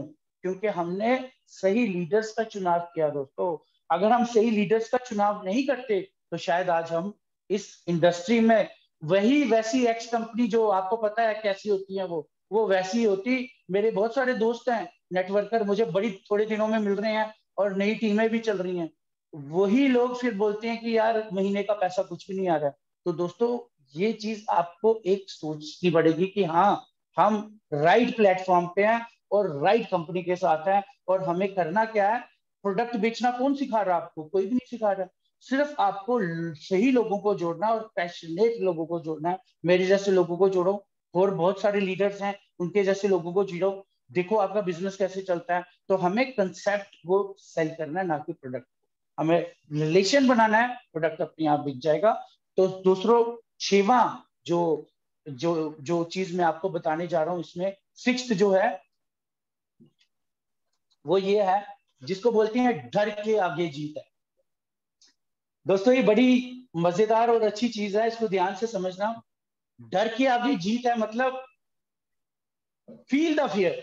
B: क्योंकि हमने सही लीडर्स का चुनाव किया दोस्तों। अगर हम सही लीडर्स का चुनाव नहीं करते, तो शायद आज हम इस इंडस्ट्री में वही वैसी एक्स कंपनी, जो आपको पता है कैसी होती है, वो वैसी होती। मेरे बहुत सारे दोस्त हैं नेटवर्कर, मुझे बड़ी थोड़े दिनों में मिल रहे हैं और नई टीमें भी चल रही हैं। वही लोग फिर बोलते हैं कि यार महीने का पैसा कुछ भी नहीं आ रहा है। तो दोस्तों ये चीज आपको एक सोचनी पड़ेगी कि हाँ, हम राइट प्लेटफॉर्म पे हैं और राइट कंपनी के साथ हैं, और हमें करना क्या है? प्रोडक्ट बेचना कौन सिखा रहा है आपको? कोई भी नहीं सिखा रहा। सिर्फ आपको सही लोगों को जोड़ना और पैशनेट लोगों को जोड़ना है। मेरे जैसे लोगों को जोड़ो, और बहुत सारे लीडर्स हैं उनके जैसे लोगों को जोड़ो, देखो आपका बिजनेस कैसे चलता है। तो हमें कंसेप्ट को सेल करना है, ना कि प्रोडक्ट। हमें रिलेशन बनाना है, प्रोडक्ट अपने आप बिक जाएगा। तो दूसरों, छेवा जो जो जो चीज मैं आपको बताने जा रहा हूं, इसमें सिक्स्थ जो है वो ये है, जिसको बोलते हैं डर के आगे जीत है। दोस्तों ये बड़ी मजेदार और अच्छी चीज है, इसको ध्यान से समझना। डर के आगे जीत है मतलब फील द फियर।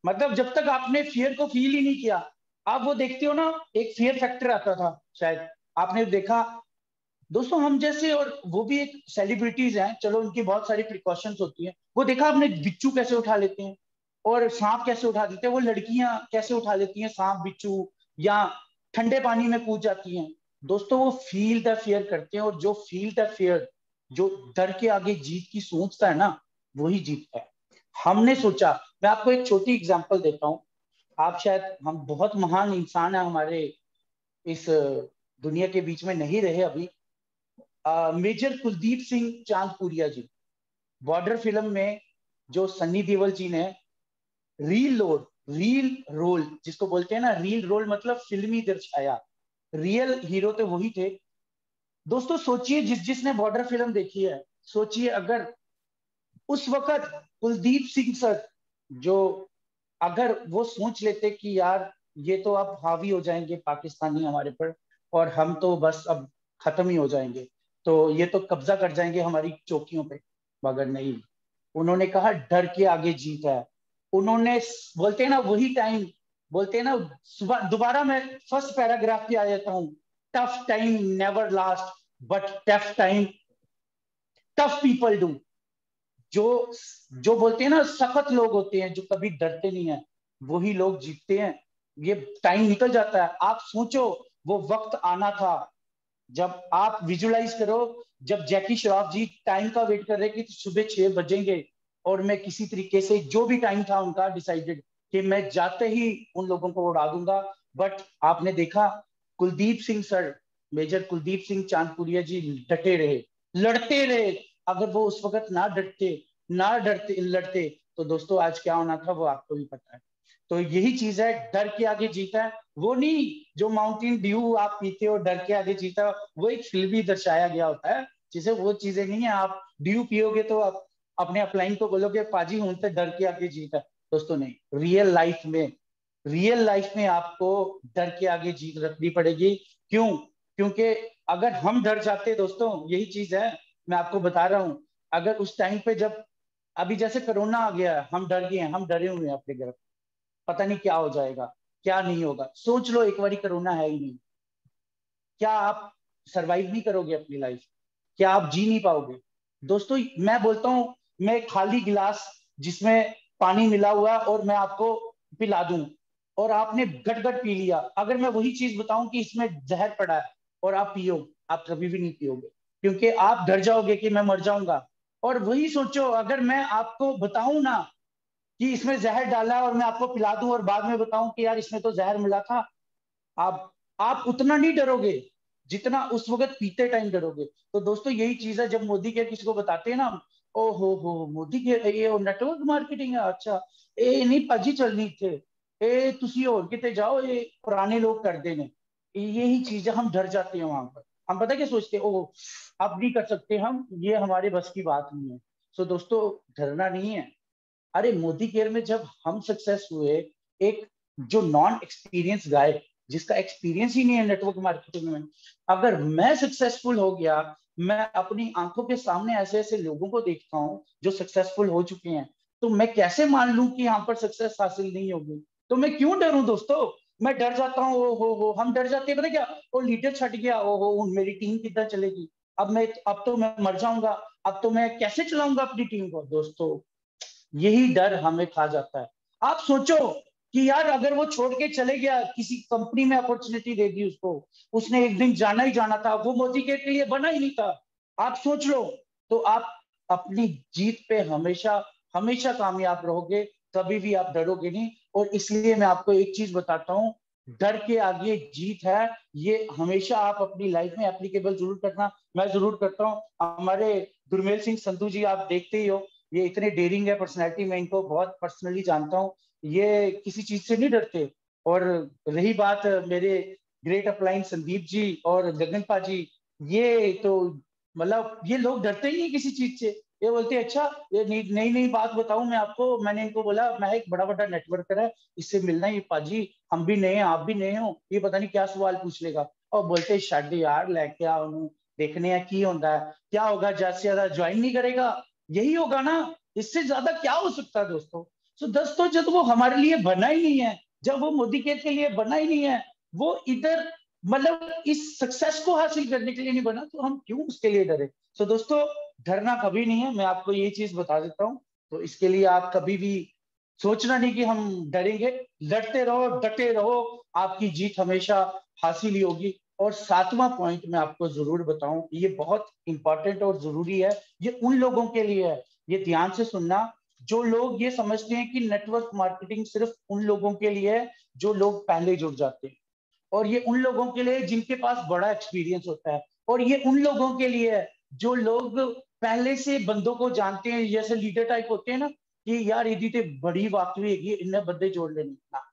B: मतलब जब तक आपने फियर को फील ही नहीं किया, आप वो देखते हो ना, एक फियर फैक्टर आता था, शायद आपने देखा दोस्तों, हम जैसे और वो भी एक सेलिब्रिटीज हैं, चलो उनकी बहुत सारी प्रिकॉशंस होती हैं, वो देखा आपने बिच्छू कैसे उठा लेते हैं और सांप कैसे उठा देते हैं, वो लड़कियां कैसे उठा लेती हैं सांप बिच्छू, या ठंडे पानी में कूद जाती हैं। दोस्तों वो फील द फियर करते हैं, और जो फील द फियर, जो डर के आगे जीत की सोचता है ना, वही जीतता है। हमने सोचा, मैं आपको एक छोटी एग्जांपल देता हूँ। आप शायद, हम बहुत महान इंसान है हमारे इस दुनिया के बीच में नहीं रहे अभी। मेजर कुलदीप सिंह चांदपुरिया जी, बॉर्डर फिल्म में जो सन्नी देओल जी ने रील रोल जिसको बोलते हैं ना, रील रोल मतलब फिल्मी दर्शाया, रियल हीरो तो वही थे। दोस्तों सोचिए, जिसने बॉर्डर फिल्म देखी है, सोचिए अगर उस वक्त कुलदीप सिंह सर, जो अगर वो सोच लेते कि यार ये तो अब हावी हो जाएंगे पाकिस्तानी हमारे पर, और हम तो बस अब खत्म ही हो जाएंगे, तो ये तो कब्जा कर जाएंगे हमारी चौकियों पे, मगर नहीं, उन्होंने कहा डर के आगे जीत है। उन्होंने, बोलते हैं ना वही टाइम, बोलते हैं ना, सुबह दोबारा मैं फर्स्ट पैराग्राफ पे आ जाता हूँ। Tough time never last, but tough people do. जो जो बोलते हैं ना, सख्त लोग होते हैं, जो कभी डरते नहीं है, वही लोग जीतते हैं। ये टाइम निकल जाता है, आप सोचो, वो वक्त आना था, जब आप विजुलाइज करो, जब जैकी श्रॉफ जी टाइम का वेट कर रहे कि सुबह 6 बजेंगे, और मैं किसी तरीके से, जो भी टाइम था उनका डिसाइडेड, कि मैं जाते ही उन लोगों को उड़ा दूंगा। बट आपने देखा, कुलदीप सिंह सर, मेजर कुलदीप सिंह चांदपुरिया जी डटे रहे, लड़ते रहे। अगर वो उस वक्त ना डरते लड़ते, तो दोस्तों आज क्या होना था वो आपको भी पता है। तो यही चीज है, डर के आगे जीता है। वो नहीं, जो माउंटेन ड्यू आप पीते हो डर के आगे जीता, वो एक फिल्म ही दर्शाया गया होता है, जिसे वो चीजें नहीं है। आप ड्यू पियोगे तो आप अपने अपलाइन को बोलोगे पाजी हूं तो डर के आगे जीता। दोस्तों नहीं, रियल लाइफ में आपको डर के आगे जीत रखनी पड़ेगी। क्यों? क्योंकि अगर हम डर जाते दोस्तों, यही चीज है, मैं आपको बता रहा हूं, अगर उस टाइम पे जब, अभी जैसे कोरोना आ गया, हम डर गए हैं, हम डरे हुए हैं अपने घर, पता नहीं क्या हो जाएगा, क्या नहीं होगा। सोच लो, एक बारी कोरोना है ही नहीं, क्या आप सरवाइव नहीं करोगे अपनी लाइफ? क्या आप जी नहीं पाओगे? दोस्तों मैं बोलता हूं, मैं खाली गिलास जिसमें पानी मिला हुआ और मैं आपको पिला दूं, और आपने गट गट पी लिया, अगर मैं वही चीज बताऊं कि इसमें जहर पड़ा है और आप पियो, आप कभी भी नहीं पियोगे, क्योंकि आप डर जाओगे कि मैं मर जाऊंगा। और वही सोचो, अगर मैं आपको बताऊं ना कि इसमें जहर डाला है, और मैं आपको पिला दूं और बाद में बताऊं कि यार इसमें तो जहर मिला था, आप उतना नहीं डरोगे जितना उस वक्त पीते टाइम डरोगे। तो दोस्तों यही चीज है, जब मोदी केयर किसी को बताते हैं ना, ओ हो मोदी केयर ये नेटवर्क मार्केटिंग है, अच्छा ए नहीं पाजी चलनी थे, ए तुसी और किते जाओ, ये पुराने लोग कर देने। यही चीज है, हम डर जाते हैं वहां पर। हम पता क्या सोचते हैं, ओ अब नहीं कर सकते हम, ये हमारे बस की बात नहीं है। सो दोस्तों, डरना नहीं है। अरे मोदी केयर में जब हम सक्सेस हुए, एक जो नॉन एक्सपीरियंस गाय, जिसका एक्सपीरियंस ही नहीं है नेटवर्क मार्केटिंग में, अगर मैं सक्सेसफुल हो गया, मैं अपनी आंखों के सामने ऐसे ऐसे लोगों को देखता हूँ जो सक्सेसफुल हो चुके हैं, तो मैं कैसे मान लूं कि यहाँ पर सक्सेस हासिल नहीं होगी? तो मैं क्यों डरूं दोस्तों? मैं डर जाता हूँ, ओ हो हम डर जाते हैं, पता क्या, वो लीडर छट गया, ओ हो मेरी टीम कितना चलेगी, अब तो मैं मर जाऊंगा, अब तो मैं कैसे चलाऊंगा अपनी टीम को? दोस्तों यही डर हमें खा जाता है। आप सोचो कि यार अगर वो छोड़ के चले गया, किसी कंपनी में अपॉर्चुनिटी दे दी उसको, उसने एक दिन जाना ही जाना था, वो मोदी के लिए बना ही नहीं था, आप सोच लो, तो आप अपनी जीत पे हमेशा हमेशा कामयाब रहोगे, कभी भी आप डरोगे नहीं। और इसलिए मैं आपको एक चीज बताता हूं, डर के आगे जीत है, ये हमेशा आप अपनी लाइफ में एप्लीकेबल जरूर करना। मैं जरूर करता हूँ। हमारे गुरमेल सिंह संधू जी आप देखते ही हो, ये इतने डेयरिंग है पर्सनैलिटी, मैं इनको बहुत पर्सनली जानता हूँ, ये किसी चीज से नहीं डरते। और रही बात मेरे ग्रेट अप्लायंस संदीप जी और गगन पाजी, ये तो मतलब ये लोग डरते ही नहीं किसी चीज से। ये बोलते हैं अच्छा ये नई नई बात बताऊं मैं आपको। मैंने इनको बोला मैं एक बड़ा बड़ा नेटवर्कर है, इससे मिलना है। ये पाजी हम भी नए हैं, आप भी नए हो, ये पता नहीं क्या सवाल पूछ लेगा। और बोलते छड़ यार लेके आओ, देखने हैं की होता है, क्या होगा, ज्यादा से ज्यादा ज्वाइन नहीं करेगा, यही होगा ना, इससे ज्यादा क्या हो सकता है दोस्तों। तो दोस्तों जब वो हमारे लिए बना ही नहीं है, जब वो मोदी केयर के लिए बना ही नहीं है, वो इधर मतलब इस सक्सेस को हासिल करने के लिए नहीं बना, तो हम क्यों उसके लिए डरे। तो दोस्तों डरना कभी नहीं है, मैं आपको ये चीज बता देता हूँ। तो इसके लिए आप कभी भी सोचना नहीं कि हम डरेंगे, लड़ते रहो, डटे रहो, आपकी जीत हमेशा हासिल ही होगी। और सातवां पॉइंट मैं आपको जरूर बताऊं, ये बहुत इंपॉर्टेंट और जरूरी है, ये उन लोगों के लिए है, ये ध्यान से सुनना, जो लोग ये समझते हैं कि नेटवर्क मार्केटिंग सिर्फ उन लोगों के लिए है जो लोग पहले जुड़ जाते हैं, और ये उन लोगों के लिए जिनके पास बड़ा एक्सपीरियंस होता है, और ये उन लोगों के लिए है जो लोग पहले से बंदों को जानते हैं, जैसे लीडर टाइप होते हैं ना, कि यार यदि तो बड़ी वाकई है, इन्हें बंदे जोड़ लेने ना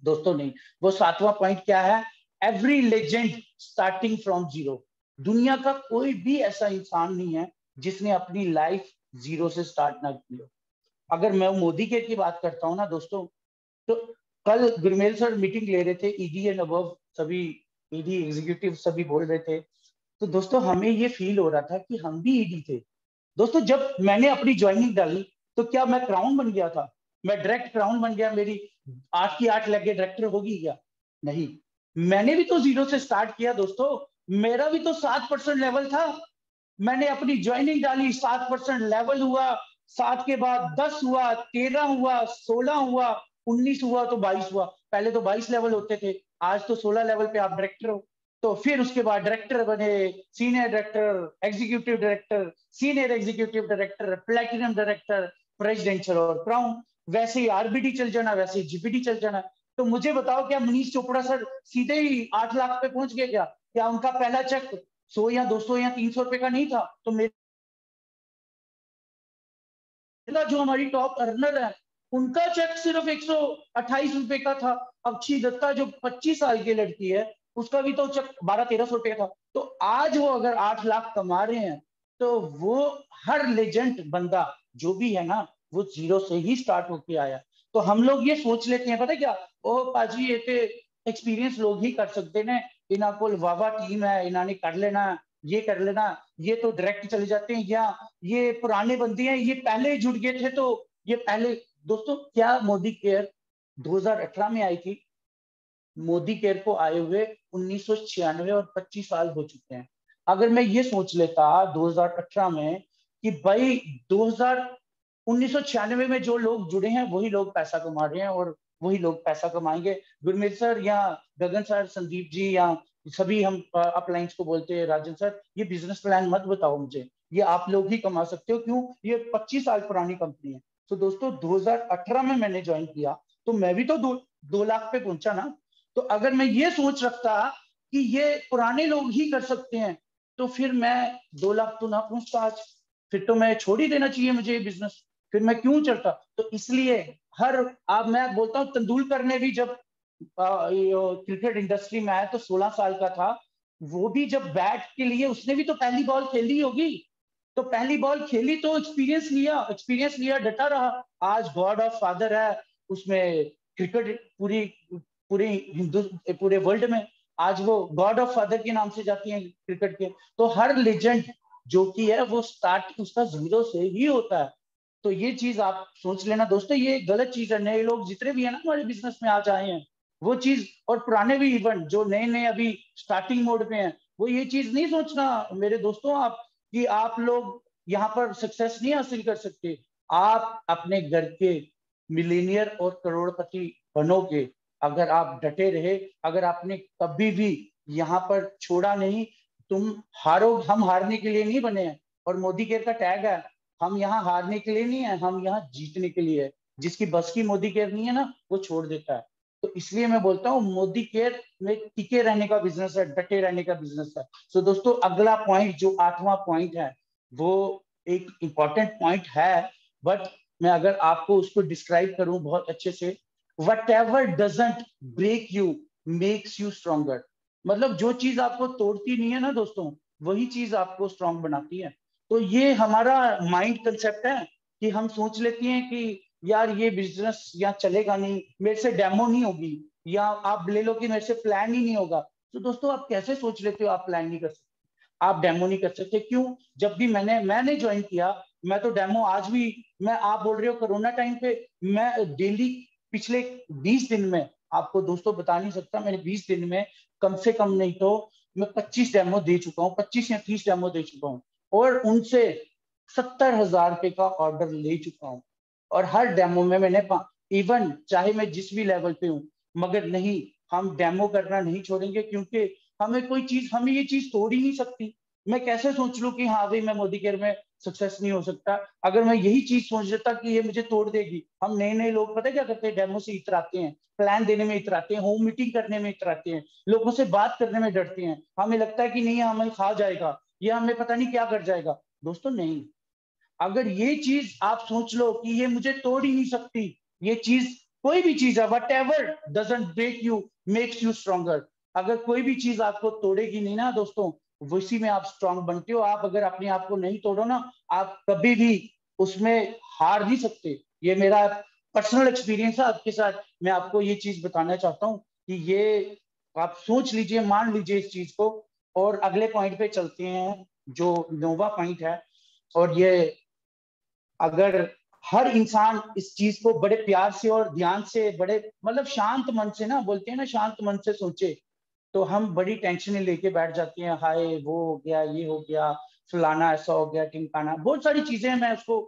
B: दोस्तों नहीं। वो सातवां पॉइंट क्या है, every legend starting from zero. दुनिया का कोई भी ऐसा इंसान नहीं है जिसने अपनी लाइफ जीरो से स्टार्ट ना की हो। अगर मैं मोदी के की बात करता हूँ ना दोस्तों, तो कल गुरमेल सर मीटिंग ले रहे थे, ईडी एंड अबव सभी ईडी एग्जीक्यूटिव सभी बोल रहे थे। तो दोस्तों हमें ये फील हो रहा था कि हम भी ईडी थे। दोस्तों जब मैंने अपनी ज्वाइनिंग डाली तो क्या मैं क्राउन बन गया था, मैं डायरेक्ट क्राउन बन गया, मेरी 8 की 8 लगे डायरेक्टर होगी क्या? नहीं, मैंने भी तो जीरो से स्टार्ट किया दोस्तों। मेरा भी तो 7% लेवल था। मैंने अपनी ज्वाइनिंग डाली, 7% लेवल हुआ, 7 के बाद 10 हुआ, 13 हुआ, 16 हुआ, 19 हुआ, तो 22 हुआ। पहले तो 22 लेवल होते थे, आज तो 16 लेवल पे आप डायरेक्टर हो। तो फिर उसके बाद डायरेक्टर बने, senior director, executive director, senior executive director, platinum director, presidential और क्राउन। वैसे ही आरबीडी चल जाना, वैसे ही जीपीडी चल जाना। तो मुझे बताओ क्या मनीष चोपड़ा सर सीधे ही 8 लाख पे पहुंच गए क्या? क्या उनका पहला चेक 100 या 200 या 300 रुपए का नहीं था? तो मेरा जो हमारी टॉप अर्नर है, उनका चेक सिर्फ 128 रुपए का था। अक्षी दत्ता जो 25 साल की लड़की है, उसका भी तो चेक 1200-1300 रुपए था। तो आज वो अगर 8 लाख कमा रहे हैं, तो वो हर लेजेंड बंदा जो भी है ना, वो जीरो से ही स्टार्ट होके आया। तो हम लोग ये सोच लेते हैं, पता है क्या, ओ पाजी ये तो एक्सपीरियंस लोग ही कर सकते ने, इन्हों को वावा टीम है, इन्होंने कर लेना, ये कर लेना, ये तो डायरेक्ट चले जाते हैं, या ये पुराने बंदे हैं, ये पहले जुड़ गए थे तो ये पहले। दोस्तों क्या मोदी केयर 2018 में आई थी? मोदी केयर को आए हुए 1996 और 25 साल हो चुके हैं। अगर मैं ये सोच लेता 2018 में कि भाई 2000 1996 में जो लोग जुड़े हैं वही लोग पैसा कमा रहे हैं, और वही लोग पैसा कमाएंगे। गुरमीत सर या गगन सर, संदीप जी या सभी हम अपलाइंस को बोलते हैं, राजन सर ये बिजनेस प्लान मत बताओ मुझे, ये आप लोग ही कमा सकते हो, क्यों? ये 25 साल पुरानी कंपनी है। तो दोस्तों 2018 में मैंने ज्वाइन किया, तो मैं भी तो 2 लाख पे पहुंचा ना। तो अगर मैं ये सोच रखता कि ये पुराने लोग ही कर सकते हैं, तो फिर मैं 2 लाख तो ना पहुंचता आज, फिर तो मैं छोड़ ही देना चाहिए मुझे ये बिजनेस, फिर मैं क्यों चलता। तो इसलिए हर, अब मैं बोलता हूँ तेंदुलकर ने भी जब क्रिकेट इंडस्ट्री में आया तो 16 साल का था, वो भी जब बैट के लिए उसने भी तो पहली बॉल खेली होगी, तो पहली बॉल खेली तो एक्सपीरियंस लिया, डटा रहा, आज गॉड ऑफ फादर है उसमें, क्रिकेट पूरी पूरे हिंदू पूरे वर्ल्ड में आज वो गॉड ऑफ फादर के नाम से जाती है क्रिकेट के। तो हर लेजेंड जो कि है वो स्टार्ट उसका जीरो से ही होता है। तो ये चीज आप सोच लेना दोस्तों, ये गलत चीज है। नए लोग जितने भी है ना हमारे बिजनेस में आज आए हैं, वो चीज, और पुराने भी इवन जो नए नए अभी स्टार्टिंग मोड पे हैं, वो ये चीज नहीं सोचना मेरे दोस्तों आप, कि आप लोग यहाँ पर सक्सेस नहीं हासिल कर सकते। आप अपने घर के मिलीनियर और करोड़पति बनोगे अगर आप डटे रहे, अगर आपने कभी भी यहाँ पर छोड़ा नहीं। तुम हारो, हम हारने के लिए नहीं बने हैं, और मोदी केयर का टैग है, हम यहाँ हारने के लिए नहीं है, हम यहाँ जीतने के लिए है। जिसकी बस की मोदी केयर नहीं है ना, वो छोड़ देता है। तो इसलिए मैं बोलता हूँ मोदी केयर में टिके रहने का बिजनेस है, डटे रहने का बिजनेस है। तो दोस्तों अगला पॉइंट जो 8वां पॉइंट है, वो एक इंपॉर्टेंट पॉइंट है, बट मैं अगर आपको उसको डिस्क्राइब करूं बहुत अच्छे से, whatever doesn't break you makes you stronger. मतलब जो चीज आपको तोड़ती नहीं है ना दोस्तों, वही चीज आपको स्ट्रांग बनाती है। तो ये हमारा माइंड कंसेप्ट है कि हम सोच लेते हैं कि यार ये बिजनेस यहाँ चलेगा नहीं, मेरे से डेमो नहीं होगी, या आप ले लो कि मेरे से प्लान ही नहीं होगा। तो दोस्तों आप कैसे सोच लेते हो आप प्लान नहीं कर सकते, आप डेमो नहीं कर सकते? क्यों? जब भी मैंने ज्वाइन किया, मैं तो डेमो आज भी, मैं, आप बोल रहे हो कोरोना टाइम पे, मैं डेली पिछले 20 दिन में, आपको दोस्तों बता नहीं सकता, मैंने 20 दिन में कम से कम नहीं तो मैं 25 डेमो दे चुका हूँ, 25 या 30 डेमो दे चुका हूँ, और उनसे 70,000 रुपए का ऑर्डर ले चुका हूँ। और हर डेमो में मैंने, इवन चाहे मैं जिस भी लेवल पे हूँ, मगर नहीं, हम डेमो करना नहीं छोड़ेंगे, क्योंकि हमें कोई चीज, हमें ये चीज तोड़ ही नहीं सकती। मैं कैसे सोच लूं कि हाँ भाई मैं मोदी केयर में सक्सेस नहीं हो सकता, अगर मैं यही चीज सोच लेता कि ये मुझे तोड़ देगी। हम नए नए लोग पता है क्या करते हैं, डेमो से इतराते हैं, प्लान देने में इतराते हैं, होम मीटिंग करने में इतराते हैं, लोगों से बात करने में डरते हैं, हमें लगता है कि नहीं हमें खा जाएगा, या हमें पता नहीं क्या कर जाएगा। दोस्तों नहीं, अगर ये चीज आप सोच लो कि ये मुझे तोड़ ही नहीं सकती, ये चीज, कोई भी चीज है, whatever doesn't break you makes you stronger. अगर कोई भी चीज आपको तोड़ेगी नहीं ना दोस्तों, उसी में आप स्ट्रांग बनते हो। आप अगर अपने आप को नहीं तोड़ो ना, आप कभी भी उसमें हार नहीं सकते। ये मेरा पर्सनल एक्सपीरियंस है आपके साथ, मैं आपको ये चीज बताना चाहता हूँ कि ये आप सोच लीजिए, मान लीजिए इस चीज को। और अगले पॉइंट पे चलते हैं, जो नोवा पॉइंट है। और ये, अगर हर इंसान इस चीज को बड़े प्यार से और ध्यान से, बड़े मतलब शांत मन से, ना बोलते हैं ना, शांत मन से सोचे, तो हम बड़ी टेंशन लेके बैठ जाते हैं, हाय वो हो गया, ये हो गया, फलाना ऐसा हो गया, टिमकाना, बहुत सारी चीजें हैं, मैं उसको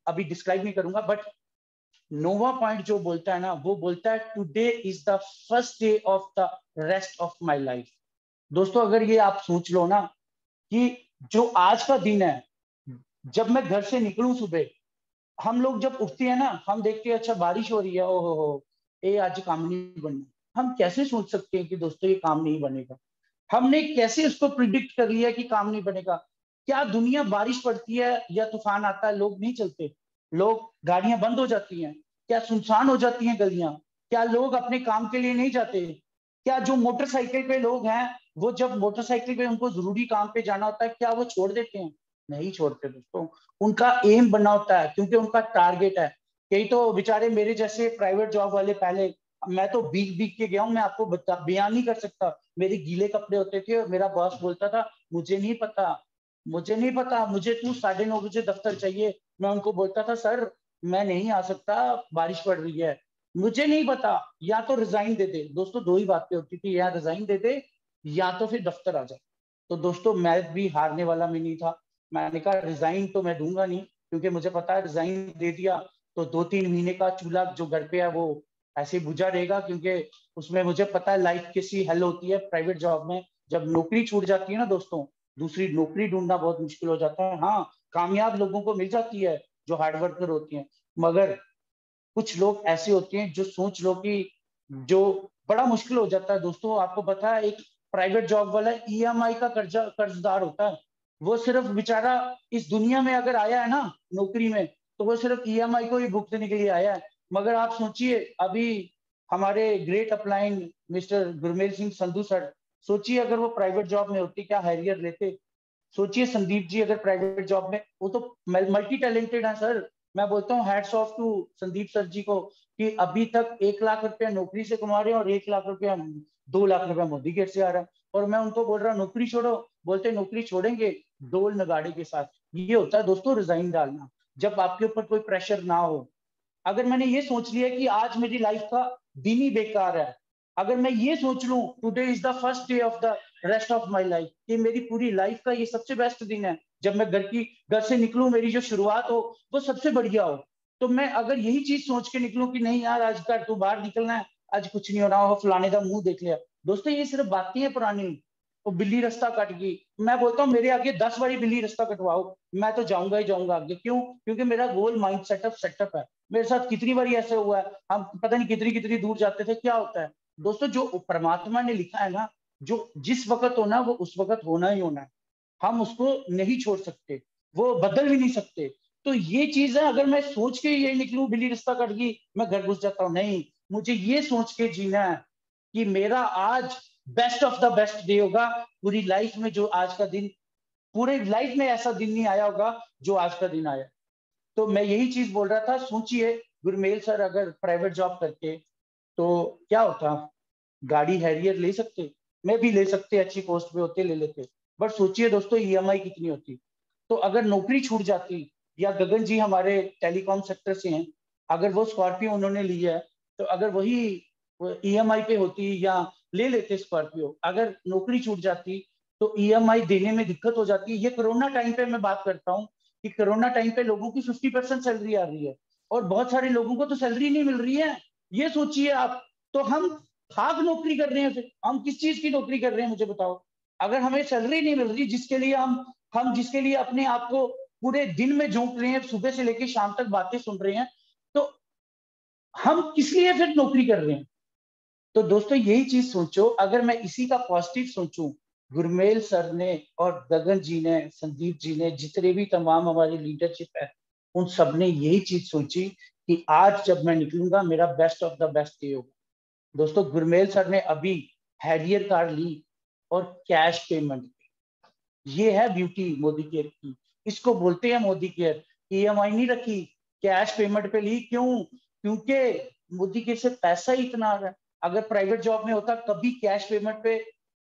B: अभी डिस्क्राइब नहीं करूंगा। बट नोवा पॉइंट जो बोलता है ना, वो बोलता है today is the first day of the rest of my life. दोस्तों अगर ये आप सोच लो ना, कि जो आज का दिन है, जब मैं घर से निकलूं सुबह, हम लोग जब उठते हैं ना, हम देखते हैं अच्छा बारिश हो रही है, ओहो हो, ये आज काम नहीं बनना। हम कैसे सोच सकते हैं कि दोस्तों ये काम नहीं बनेगा? हमने कैसे उसको प्रिडिक्ट कर लिया कि काम नहीं बनेगा? क्या दुनिया, बारिश पड़ती है या तूफान आता है, लोग नहीं चलते, लोग, गाड़ियां बंद हो जाती हैं, क्या सुनसान हो जाती हैं गलियां, क्या लोग अपने काम के लिए नहीं जाते? क्या जो मोटरसाइकिल पे लोग हैं, वो जब मोटरसाइकिल पे उनको जरूरी काम पे जाना होता है, क्या वो छोड़ देते हैं? नहीं छोड़ते दोस्तों। उनका एम बनना होता है, क्योंकि उनका टारगेट है। कई तो बेचारे मेरे जैसे प्राइवेट जॉब वाले, पहले मैं तो भीग भीग के गया हूँ, मैं आपको बयान नहीं कर सकता। मेरे गीले कपड़े होते थे और मेरा बॉस बोलता था मुझे नहीं पता, मुझे नहीं पता, मुझे तू 9:30 बजे दफ्तर चाहिए। मैं उनको बोलता था सर मैं नहीं आ सकता, बारिश पड़ रही है, मुझे नहीं पता, या तो रिजाइन दे दे। दोस्तों दो ही बातें होती थी, या रिजाइन दे दे या तो फिर दफ्तर आ जा। तो दोस्तों मैं भी हारने वाला में नहीं था, मैंने कहा रिजाइन तो मैं दूंगा नहीं, क्योंकि मुझे पता है रिजाइन दे दिया तो 2-3 महीने का चूल्हा जो घर पे है वो ऐसे बुझा रहेगा, क्योंकि उसमें मुझे पता है लाइफ कैसी हल होती है प्राइवेट जॉब में। जब नौकरी छूट जाती है ना दोस्तों, दूसरी नौकरी ढूंढना बहुत मुश्किल हो जाता है। हाँ, कामयाब लोगों को मिल जाती है जो हार्डवर्कर होती हैं, मगर कुछ लोग ऐसे होते हैं जो सोच लो कि जो बड़ा मुश्किल हो जाता है। दोस्तों आपको पता है, एक प्राइवेट जॉब वाला ईएमआई का कर्जदार होता है। वो सिर्फ बेचारा इस दुनिया में अगर आया है ना नौकरी में, तो वो सिर्फ ईएमआई को ही भुगतने के लिए आया है। मगर आप सोचिए, अभी हमारे great upline mister Gurmel Singh Sandhu sir, सोचिए अगर वो प्राइवेट जॉब में होती, क्या हैरियर लेते? सोचिए संदीप जी अगर प्राइवेट जॉब में, वो तो मल्टी टैलेंटेड है सर। मैं बोलता हूँ hats off to Sandeep sir ji को, कि अभी तक 1 लाख रुपया नौकरी से कमा रहे हैं और 1 लाख रुपया, 2 लाख रुपया मोदी गेट से आ रहा है। और मैं उनको बोल रहा हूँ नौकरी छोड़ो, बोलते नौकरी छोड़ेंगे ढोल नगाड़े के साथ। ये होता है दोस्तों रिजाइन डालना, जब आपके ऊपर कोई प्रेशर ना हो। अगर मैंने ये सोच लिया कि आज मेरी लाइफ का दिन ही बेकार है, अगर मैं ये सोच लूं today is the first day of the rest of my life, कि मेरी पूरी लाइफ का ये सबसे बेस्ट दिन है, जब मैं घर से निकलूं, मेरी जो शुरुआत हो वो सबसे बढ़िया हो, तो मैं अगर यही चीज सोच के निकलूं कि नहीं यार आज का तू बाहर निकलना है, आज कुछ नहीं होना हो, फलाने का मुंह देख लिया। दोस्तों ये सिर्फ बातें हैं पुरानी। वो बिल्ली रास्ता कट गई, मैं बोलता हूँ मेरे आगे 10 बारी बिल्ली रास्ता कटवाओ, मैं तो जाऊंगा ही जाऊंगा आगे। क्यों? क्योंकि मेरा गोल माइंड सेटअप है। मेरे साथ कितनी बार ऐसे हुआ है, हम पता नहीं कितनी कितनी दूर जाते थे। क्या होता है दोस्तों, जो परमात्मा ने लिखा है ना, जो जिस वक्त होना वो उस वक्त होना ही होना है, हम उसको नहीं छोड़ सकते, वो बदल भी नहीं सकते। तो ये चीज है, अगर मैं सोच के ये निकलूं बिल्ली रास्ता कट गई मैं घर घुस जाता हूँ, नहीं, मुझे ये सोच के जीना है कि मेरा आज best of the best day होगा पूरी लाइफ में। जो आज का दिन, पूरे लाइफ में ऐसा दिन नहीं आया होगा जो आज का दिन आया। तो मैं यही चीज बोल रहा था, सोचिए गुरमेल सर अगर प्राइवेट जॉब करते तो क्या होता। गाड़ी हैरियर ले सकते, मैं भी ले सकते, अच्छी पोस्ट पे होते ले लेते, बट सोचिए दोस्तों ईएमआई कितनी होती। तो अगर नौकरी छूट जाती, या गगन जी हमारे टेलीकॉम सेक्टर से हैं, अगर वो स्कॉर्पियो उन्होंने लिया है, तो अगर वही ईएमआई पे होती या ले लेते स्कॉर्पियो, अगर नौकरी छूट जाती तो ईएमआई देने में दिक्कत हो जाती है। ये कोरोना टाइम पे मैं बात करता हूँ कि कोरोना टाइम पे लोगों की 50% सैलरी आ रही है और बहुत सारे लोगों को तो सैलरी नहीं मिल रही है। ये सोचिए आप। तो हम खाक नौकरी कर रहे हैं, फिर हम किस चीज की नौकरी कर रहे हैं मुझे बताओ। अगर हमें सैलरी नहीं मिल रही जिसके लिए हम जिसके लिए अपने आप को पूरे दिन में झोंक रहे हैं, सुबह से लेकर शाम तक बातें सुन रहे हैं, तो हम किस लिए फिर नौकरी कर रहे हैं। तो दोस्तों यही चीज सोचो, अगर मैं इसी का पॉजिटिव सोचूं, गुरमेल सर ने और गगन जी ने, संदीप जी ने, जितने भी तमाम हमारी लीडरशिप है, उन सब ने यही चीज सोची कि आज जब मैं निकलूंगा मेरा best of the best day होगा। दोस्तों गुरमेल सर ने अभी हैरियर कार ली और कैश पेमेंट, ये है ब्यूटी मोदी केयर की। इसको बोलते हैं मोदी केयर। ईएमआई नहीं रखी, कैश पेमेंट पे ली। क्यों? क्योंकि मोदी केयर से पैसा ही इतना आ रहा है। अगर प्राइवेट जॉब में होता कभी कैश पेमेंट पे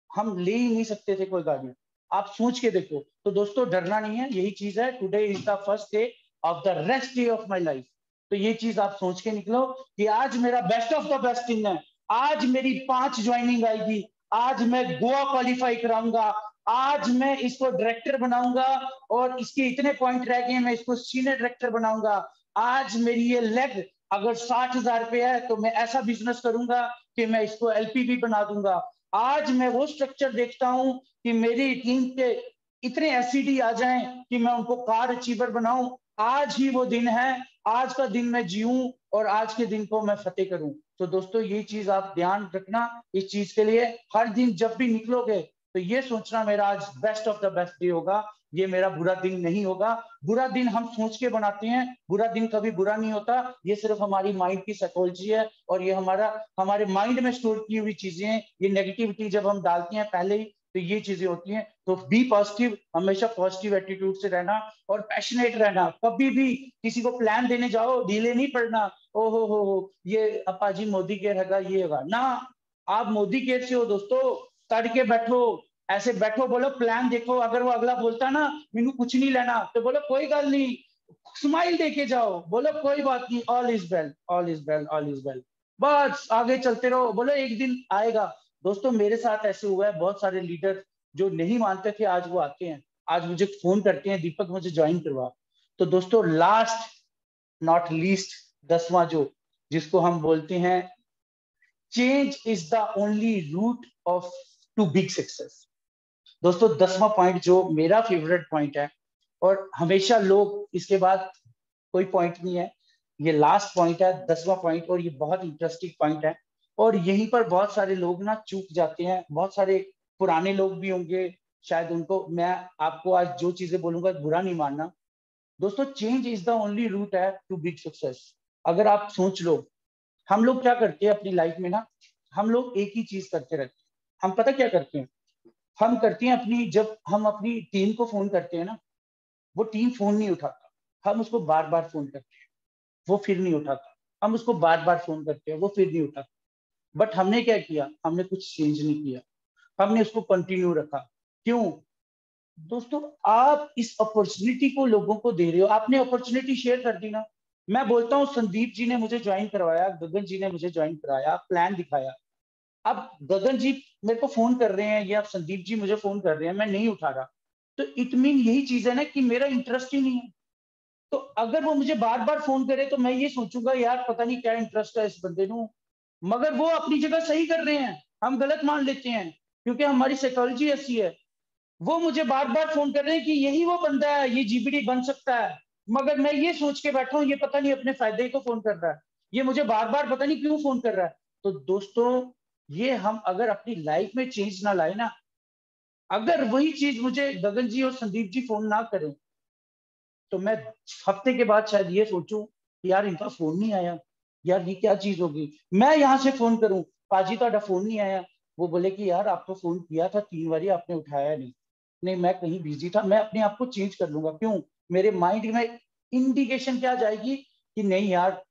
B: हम ले ही नहीं सकते थे कोई गाड़ी। आप सोच के देखो। तो दोस्तों डरना नहीं है, यही चीज है, today is the first day of the rest day of my life. तो ये चीज आप सोच के निकलो कि आज मेरा बेस्ट ऑफ द बेस्ट दिन है। आज मेरी 5 ज्वाइनिंग आएगी, आज मैं गोवा क्वालिफाई कराऊंगा, आज मैं इसको डायरेक्टर बनाऊंगा और इसके इतने पॉइंट रह गए मैं इसको सीनियर डायरेक्टर बनाऊंगा। आज मेरी ये लेग अगर 60,000 रुपए है तो मैं ऐसा बिजनेस करूंगा कि मैं इसको एलपीबी बना दूंगा। आज मैं वो स्ट्रक्चर देखता हूं कि मेरी टीम के इतने एससीडी आ जाएं कि मैं उनको कार अचीवर बनाऊं। आज ही वो दिन है, आज का दिन मैं जीऊं और आज के दिन को मैं फतेह करूं। तो दोस्तों ये चीज आप ध्यान रखना, इस चीज के लिए हर दिन जब भी निकलोगे तो ये सोचना मेरा आज best of the best day होगा, ये मेरा बुरा दिन नहीं होगा। बुरा दिन हम सोच के बनाते हैं, बुरा दिन कभी बुरा नहीं होता, ये सिर्फ हमारी माइंड की साइकोलॉजी है और ये हमारे माइंड में स्टोर की हुई चीजें हैं। ये नेगेटिविटी जब हम डालते हैं पहले ही तो ये चीजें होती हैं। तो बी पॉजिटिव, हमेशा पॉजिटिव एटीट्यूड से रहना और पैशनेट रहना। कभी भी किसी को प्लान देने जाओ ढीले नहीं पड़ना, ओ हो ये अपा जी मोदी केयर हैगा ये होगा ना। आप मोदी केयर से हो दोस्तों, तड़के बैठो, ऐसे बैठो, बोलो प्लान देखो। अगर वो अगला बोलता ना मैनू कुछ नहीं लेना तो बोलो कोई गल नहीं, स्माइल देके जाओ, बोलो कोई बात नहीं, all is well, all is well, all is well, बस आगे चलते रहो, बोलो एक दिन आएगा। दोस्तों मेरे साथ ऐसे हुआ है, बहुत सारे लीडर जो नहीं मानते थे आज वो आते हैं, आज मुझे फोन करते हैं दीपक मुझे ज्वाइन करवा। तो दोस्तों लास्ट नॉट लीस्ट 10वां जो जिसको हम बोलते हैं change is the only root of to big success. दोस्तों 10वां पॉइंट जो मेरा फेवरेट पॉइंट है और हमेशा लोग इसके बाद कोई पॉइंट नहीं है, ये लास्ट पॉइंट है 10वां पॉइंट और ये बहुत इंटरेस्टिंग पॉइंट है। और यहीं पर बहुत सारे लोग ना चूक जाते हैं, बहुत सारे पुराने लोग भी होंगे शायद, उनको मैं आपको आज जो चीजें बोलूंगा बुरा नहीं मानना। दोस्तों change is the only root है टू बिग सक्सेस। अगर आप सोच लो, हम लोग क्या करते हैं अपनी लाइफ में ना, हम लोग एक ही चीज करते रहते हैं। हम पता क्या करते हैं, हम करते हैं अपनी, जब हम अपनी टीम को फोन करते हैं ना, वो टीम फोन नहीं उठाता, हम उसको बार बार फोन करते हैं, वो फिर नहीं उठाता, हम उसको बार बार फोन करते हैं, वो फिर नहीं उठाता। बट हमने क्या किया, हमने कुछ चेंज नहीं किया, हमने उसको कंटिन्यू रखा। क्यों? दोस्तों आप इस अपॉर्चुनिटी को लोगों को दे रहे हो, आपने अपॉर्चुनिटी शेयर कर दी ना। मैं बोलता हूँ संदीप जी ने मुझे ज्वाइन करवाया, गगन जी ने मुझे ज्वाइन कराया, प्लान दिखाया। अब गगन जी मेरे को फोन कर रहे हैं या संदीप जी मुझे फोन कर रहे हैं, मैं नहीं उठा रहा, तो इट मीन यही चीज है ना कि मेरा इंटरेस्ट ही नहीं है। तो अगर वो मुझे बार बार फोन करे तो मैं ये सोचूंगा यार पता नहीं क्या इंटरेस्ट है इस बंदे को, मगर वो अपनी जगह सही कर रहे हैं, हम गलत मान लेते हैं क्योंकि हमारी साइकोलॉजी ऐसी है। वो मुझे बार बार फोन कर रहे हैं कि यही वो बंदा है, ये जीबीडी बन सकता है, मगर मैं ये सोच के बैठा हूं ये पता नहीं अपने फायदे को फोन कर रहा है, ये मुझे बार बार पता नहीं क्यों फोन कर रहा है। तो दोस्तों ये हम अगर अपनी लाइफ में चेंज ना लाए ना, अगर वही चीज मुझे गगन जी और संदीप जी फोन ना करें तो मैं हफ्ते के बाद शायद ये सोचूं कि यार इनका फोन नहीं आया, यार ये क्या चीज होगी। मैं यहां से फोन करूं, पाजी ਤੁਹਾਡਾ फोन नहीं आया, वो बोले कि यार आपको फोन किया था 3 बारी, आपने उठाया नहीं। नहीं, मैं कहीं बिजी था, मैं अपने आप को चेंज कर लूंगा। क्यों? मेरे माइंड में इंडिकेशन क्या जाएगी कि नहीं यार,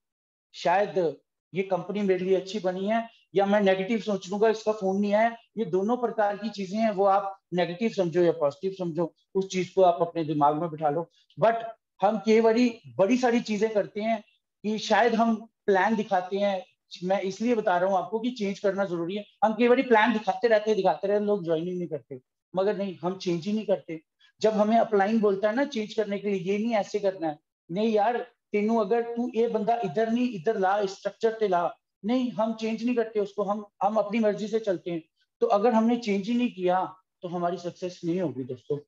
B: शायद ये कंपनी मेरे लिए अच्छी बनी है, या मैं नेगेटिव सोच लूंगा इसका फोन नहीं आया। ये दोनों प्रकार की चीजें हैं, वो आप नेगेटिव समझो या पॉजिटिव समझो, उस चीज को आप अपने दिमाग में बिठा लो। बट हम कई बारी बड़ी सारी चीजें करते हैं कि शायद हम प्लान दिखाते हैं। मैं इसलिए बता रहा हूँ आपको कि चेंज करना जरूरी है। हम कई बारी प्लान दिखाते रहते, लोग ज्वाइन ही नहीं करते। मगर नहीं, हम चेंज ही नहीं करते। जब हमें अपलाइन बोलता है ना चेंज करने के लिए, ये नहीं ऐसे करना है, नहीं यार तेनू अगर तू ये बंदा इधर नहीं इधर ला, स्ट्रक्चर ते ला, नहीं हम चेंज नहीं करते उसको, हम अपनी मर्जी से चलते हैं। तो अगर हमने चेंज ही नहीं किया तो हमारी सक्सेस नहीं होगी दोस्तों।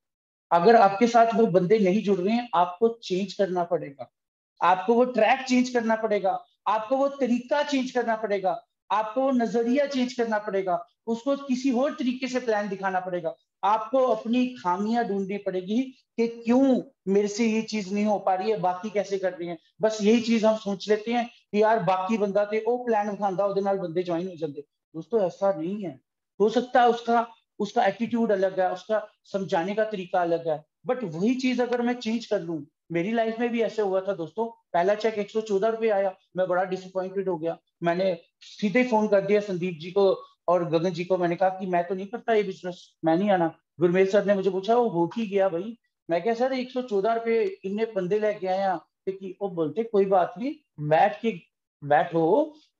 B: अगर आपके साथ वो बंदे नहीं जुड़ रहे हैं, आपको चेंज करना पड़ेगा। आपको वो ट्रैक चेंज करना पड़ेगा, आपको वो तरीका चेंज करना पड़ेगा, आपको वो नजरिया चेंज करना पड़ेगा, उसको किसी और तरीके से प्लान दिखाना पड़ेगा। आपको अपनी खामियां ढूंढनी पड़ेगी कि क्यों मेरे से ये चीज नहीं हो पा रही है, बाकी कैसे कर रही हैं। बस यही चीज हम सोच लेते हैं कि यार बाकी बंदा ते ओ प्लान उठांदा, ਉਹਦੇ ਨਾਲ बंदे ज्वाइन हो जाते। दोस्तों ऐसा नहीं है। हो सकता है उसका उसका एटीट्यूड अलग है, उसका समझाने का तरीका अलग है, बट वही चीज अगर मैं चेंज कर लूं। मेरी लाइफ में भी ऐसे हुआ था दोस्तों। पहला चेक 114 रुपये आया, मैं बड़ा डिसअपॉइंटेड हो गया। मैंने सीधे फोन कर दिया संदीप जी को और गगन जी को। मैंने कहा कि मैं तो नहीं करता ये बिजनेस, मैं नहीं आना। गुरमेल सर ने मुझे पूछा वो हो की गया भाई। मैं क्या सर 114 रुपये इन्ने बंदे लेके आया कि वो बोलते कोई बात नहीं, बैठ के बैठो,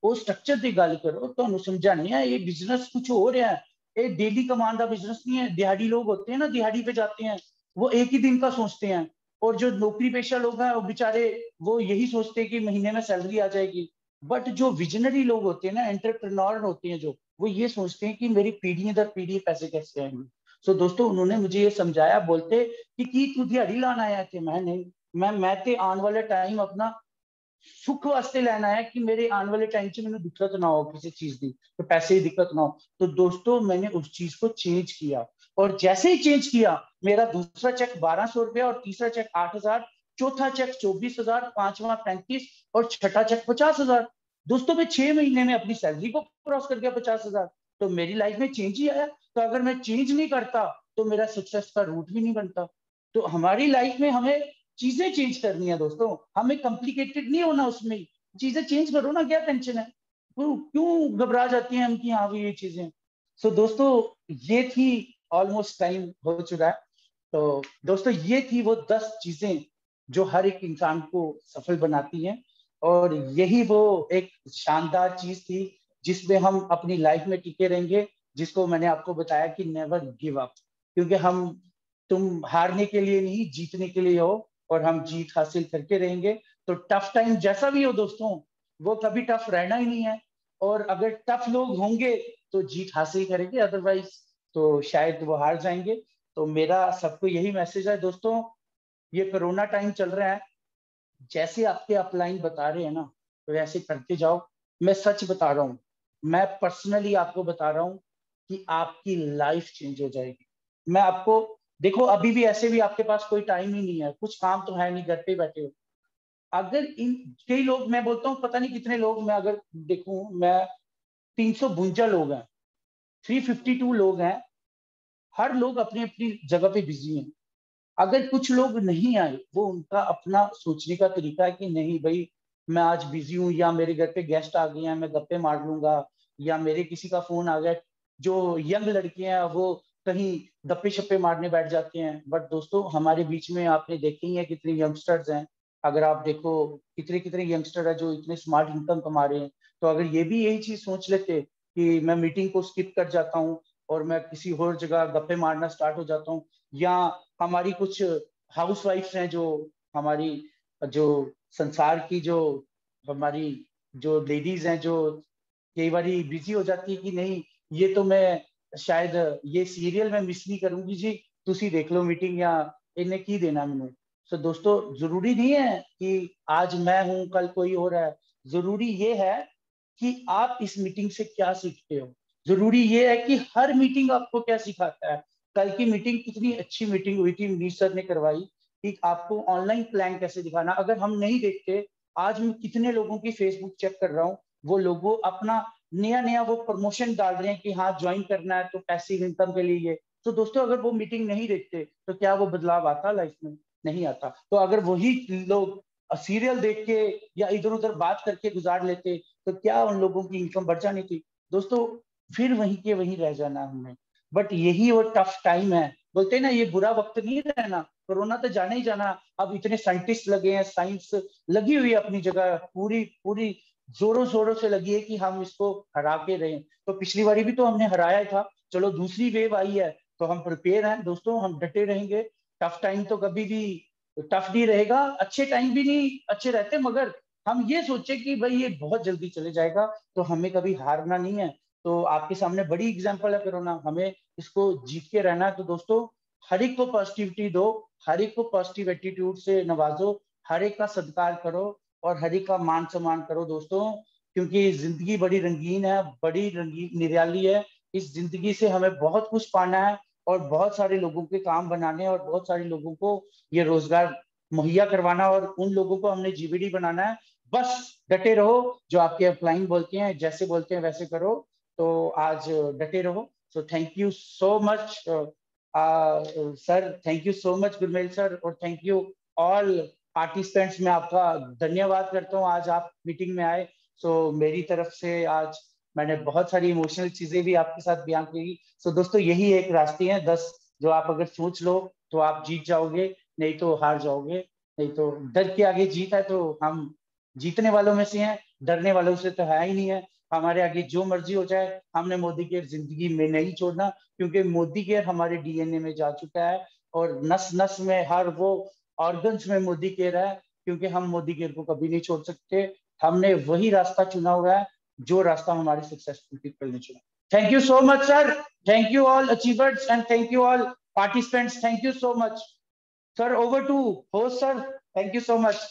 B: वो स्ट्रक्चर की गल करो, ਤੁਹਾਨੂੰ समझाने हैं ये बिजनेस कुछ हो रहा है। ये डेली कमान का बिजनेस नहीं है। दिहाड़ी लोग होते हैं ना, दिहाड़ी पे जाते हैं, वो एक ही दिन का सोचते हैं। और जो नौकरी पेशा लोग हैं वो बेचारे वो यही सोचते हैं कि महीने में सैलरी आ जाएगी। बट जो विजनरी लोग होते हैं ना, एंटरप्रेन्योर होते हैं जो, वो ये सोचते हैं कि मेरी पीढ़ी दर पीढ़ी पैसे कैसे आएंगे। सो दोस्तों उन्होंने मुझे ये समझाया, बोलते कि तू दिहाड़ी लाना आया थे। मैं नहीं, मैं ते आने वाले टाइम अपना सुख वास्ते लेना है कि मेरे आने वाले टाइम से मैंने दिक्कत ना हो किसी चीज की, तो पैसे की दिक्कत ना हो। तो दोस्तों मैंने उस चीज को चेंज किया, और जैसे ही चेंज किया मेरा दूसरा चेक 1200 रुपया, और तीसरा चेक 8000, चौथा चेक 24,000, पांचवा 35, और छठा चेक 50,000। दोस्तों मैं 6 महीने में अपनी सैलरी को क्रॉस कर गया 50,000। तो मेरी लाइफ में चेंज ही आया। तो अगर मैं चेंज नहीं करता तो मेरा सक्सेस का रूट भी नहीं बनता। तो हमारी लाइफ में हमें चीजें चेंज करनी है दोस्तों, हमें कॉम्प्लिकेटेड नहीं होना उसमें। चीजें चेंज करो ना, क्या टेंशन है? क्यों घबरा जाती हैं हम कि हाँ भी ये चीजें। सो दोस्तों ये थी, ऑलमोस्ट टाइम हो चुका है। तो दोस्तों ये थी वो 10 चीजें जो हर एक इंसान को सफल बनाती हैं। और यही वो एक शानदार चीज थी जिसमें हम अपनी लाइफ में टिके रहेंगे, जिसको मैंने आपको बताया कि नेवर गिव अप। क्योंकि तुम हारने के लिए नहीं, जीतने के लिए हो, और हम जीत हासिल करके रहेंगे। तो टफ टाइम जैसा भी हो दोस्तों, वो कभी टफ रहना ही नहीं है। और अगर टफ लोग होंगे तो जीत हासिल करेंगे, अदरवाइज तो शायद वो हार जाएंगे। तो मेरा सबको यही मैसेज है दोस्तों, ये कोरोना टाइम चल रहा है, जैसे आपके अपलाइन बता रहे हैं ना, तो वैसे करते जाओ। मैं सच बता रहा हूँ, मैं पर्सनली आपको बता रहा हूँ कि आपकी लाइफ चेंज हो जाएगी। मैं आपको, देखो अभी भी ऐसे भी आपके पास कोई टाइम ही नहीं है, कुछ काम तो है नहीं, घर पे बैठे हो। अगर इन कई लोग, मैं बोलता हूँ पता नहीं कितने लोग, मैं अगर देखूं, मैं 352 लोग हैं, 352 लोग हैं, हर लोग अपनी अपनी जगह पे बिजी हैं। अगर कुछ लोग नहीं आए, वो उनका अपना सोचने का तरीका है कि नहीं भाई मैं आज बिजी हूँ, या मेरे घर पे गेस्ट आ गए हैं मैं गप्पे मार लूंगा, या मेरे किसी का फोन आ गया। जो यंग लड़के हैं वो कहीं गप्पे शप्पे मारने बैठ जाते हैं। बट दोस्तों हमारे बीच में आपने देखे ही है कितने यंगस्टर्स हैं। अगर आप देखो कितने कितने यंगस्टर है जो इतने स्मार्ट इनकम कमा रहे हैं। तो अगर ये भी यही चीज सोच लेते कि मैं मीटिंग को स्किप कर जाता हूँ और मैं किसी और जगह गप्पे मारना स्टार्ट हो जाता हूँ, या हमारी कुछ हाउस वाइफ्स हैं जो हमारी, जो संसार की जो हमारी जो लेडीज हैं, जो कई बार बिजी हो जाती है कि नहीं ये तो मैं शायद ये सीरियल में मिस नहीं करूंगी जी, तुसी देख लो मीटिंग, या इन्हें की देना मैनू। सो दोस्तों जरूरी नहीं है कि आज मैं हूं कल कोई और है। जरूरी ये है कि आप इस मीटिंग से क्या सीखते हो। जरूरी ये है कि हर मीटिंग आपको क्या सिखाता है। कल की मीटिंग कितनी अच्छी मीटिंग हुई थी, मनीष सर ने करवाई कि आपको ऑनलाइन प्लान कैसे दिखाना। अगर हम नहीं देखते, आज मैं कितने लोगों की फेसबुक चेक कर रहा हूँ, वो लोगों अपना नया नया वो प्रमोशन डाल रहे हैं कि हाँ ज्वाइन करना है तो पैसिव इनकम के लिए ये। तो दोस्तों अगर वो मीटिंग नहीं देखते तो क्या वो बदलाव आता लाइफ में? नहीं आता। तो अगर वही लोग सीरियल देख के या इधर उधर बात करके गुजार लेते तो क्या उन लोगों की इनकम बढ़ जानी थी? दोस्तों फिर वहीं के वहीं रह जाना हमने। बट यही वो टफ टाइम है, बोलते हैं ना ये बुरा वक्त नहीं रहना, कोरोना तो जाना ही जाना। अब इतने साइंटिस्ट लगे हैं, साइंस लगी हुई है अपनी जगह, पूरी पूरी जोरों शोरों से लगी है कि हम इसको हरा के रहें। तो पिछली बारी भी तो हमने हराया था, चलो दूसरी वेव आई है तो हम प्रिपेयर हैं दोस्तों, हम डटे रहेंगे। टफ टाइम तो कभी भी टफ नहीं रहेगा, अच्छे टाइम भी नहीं अच्छे रहते, मगर हम ये सोचे कि भाई ये बहुत जल्दी चले जाएगा, तो हमें कभी हारना नहीं है। तो आपके सामने बड़ी एग्जांपल है कोरोना, हमें इसको जीत के रहना है। तो दोस्तों हर एक को पॉजिटिविटी दो, हर एक को पॉजिटिव एटीट्यूड से नवाजो, हर एक का सत्कार करो और हर एक का मान सम्मान करो दोस्तों, क्योंकि जिंदगी बड़ी रंगीन है, बड़ी रंगीन निराली है। इस जिंदगी से हमें बहुत कुछ पाना है और बहुत सारे लोगों के काम बनाने और बहुत सारे लोगों को ये रोजगार मुहैया करवाना और उन लोगों को हमने जीबीडी बनाना है। बस डटे रहो, जो आपके अपलाइन बोलते हैं, जैसे बोलते हैं वैसे करो। तो आज डटे रहो। So thank you so much sir, thank you so much Gurmel sir, और थैंक यू ऑल पार्टिसिपेंट्स। मैं आपका धन्यवाद करता हूँ, आज आप मीटिंग में आए। सो मेरी तरफ से आज मैंने बहुत सारी इमोशनल चीजें भी आपके साथ बयान की। सो दोस्तों यही एक रास्ते हैं 10, जो आप अगर सोच लो तो आप जीत जाओगे, नहीं तो हार जाओगे। नहीं तो डर के आगे जीत है, तो हम जीतने वालों में से हैं, डरने वालों से तो है ही नहीं है। हमारे आगे जो मर्जी हो जाए, हमने मोदी केयर जिंदगी में नहीं छोड़ना, क्योंकि मोदी केयर हमारे डीएनए में जा चुका है और नस नस में, हर वो ऑर्गन्स में मोदी केयर है, क्योंकि हम मोदी केयर को कभी नहीं छोड़ सकते। हमने वही रास्ता चुना हुआ है जो रास्ता हमारे सक्सेसफुल पीपल ने चुना। Thank you so much sir, thank you all achievers and thank you all participants, thank you so much sir. Over to host sir, thank you so much.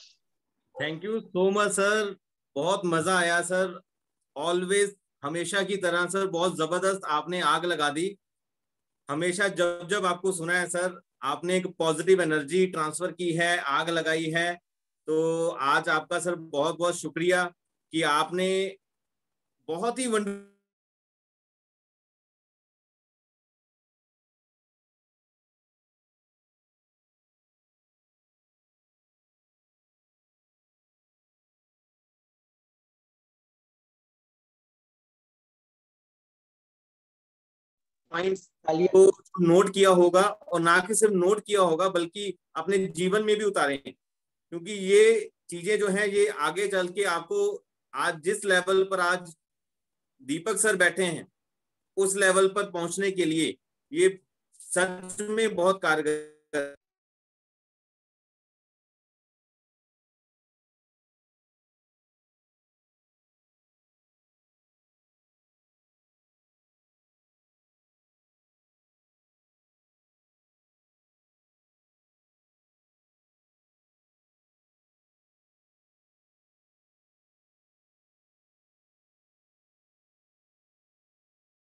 A: Thank you so much sir, बहुत मजा आया sir, always, हमेशा की तरह sir, बहुत जबरदस्त आपने आग लगा दी। हमेशा जब जब आपको सुना है सर, आपने एक पॉजिटिव एनर्जी ट्रांसफर की है, आग लगाई है। तो आज आपका सर बहुत बहुत शुक्रिया कि आपने बहुत ही पॉइंट्स को नोट किया होगा, और ना कि सिर्फ नोट किया होगा बल्कि अपने जीवन में भी उतारे, क्योंकि ये चीजें जो है ये आगे चल के आपको, आज जिस लेवल पर आज दीपक सर बैठे हैं उस लेवल पर पहुंचने के लिए ये सच में बहुत कारगर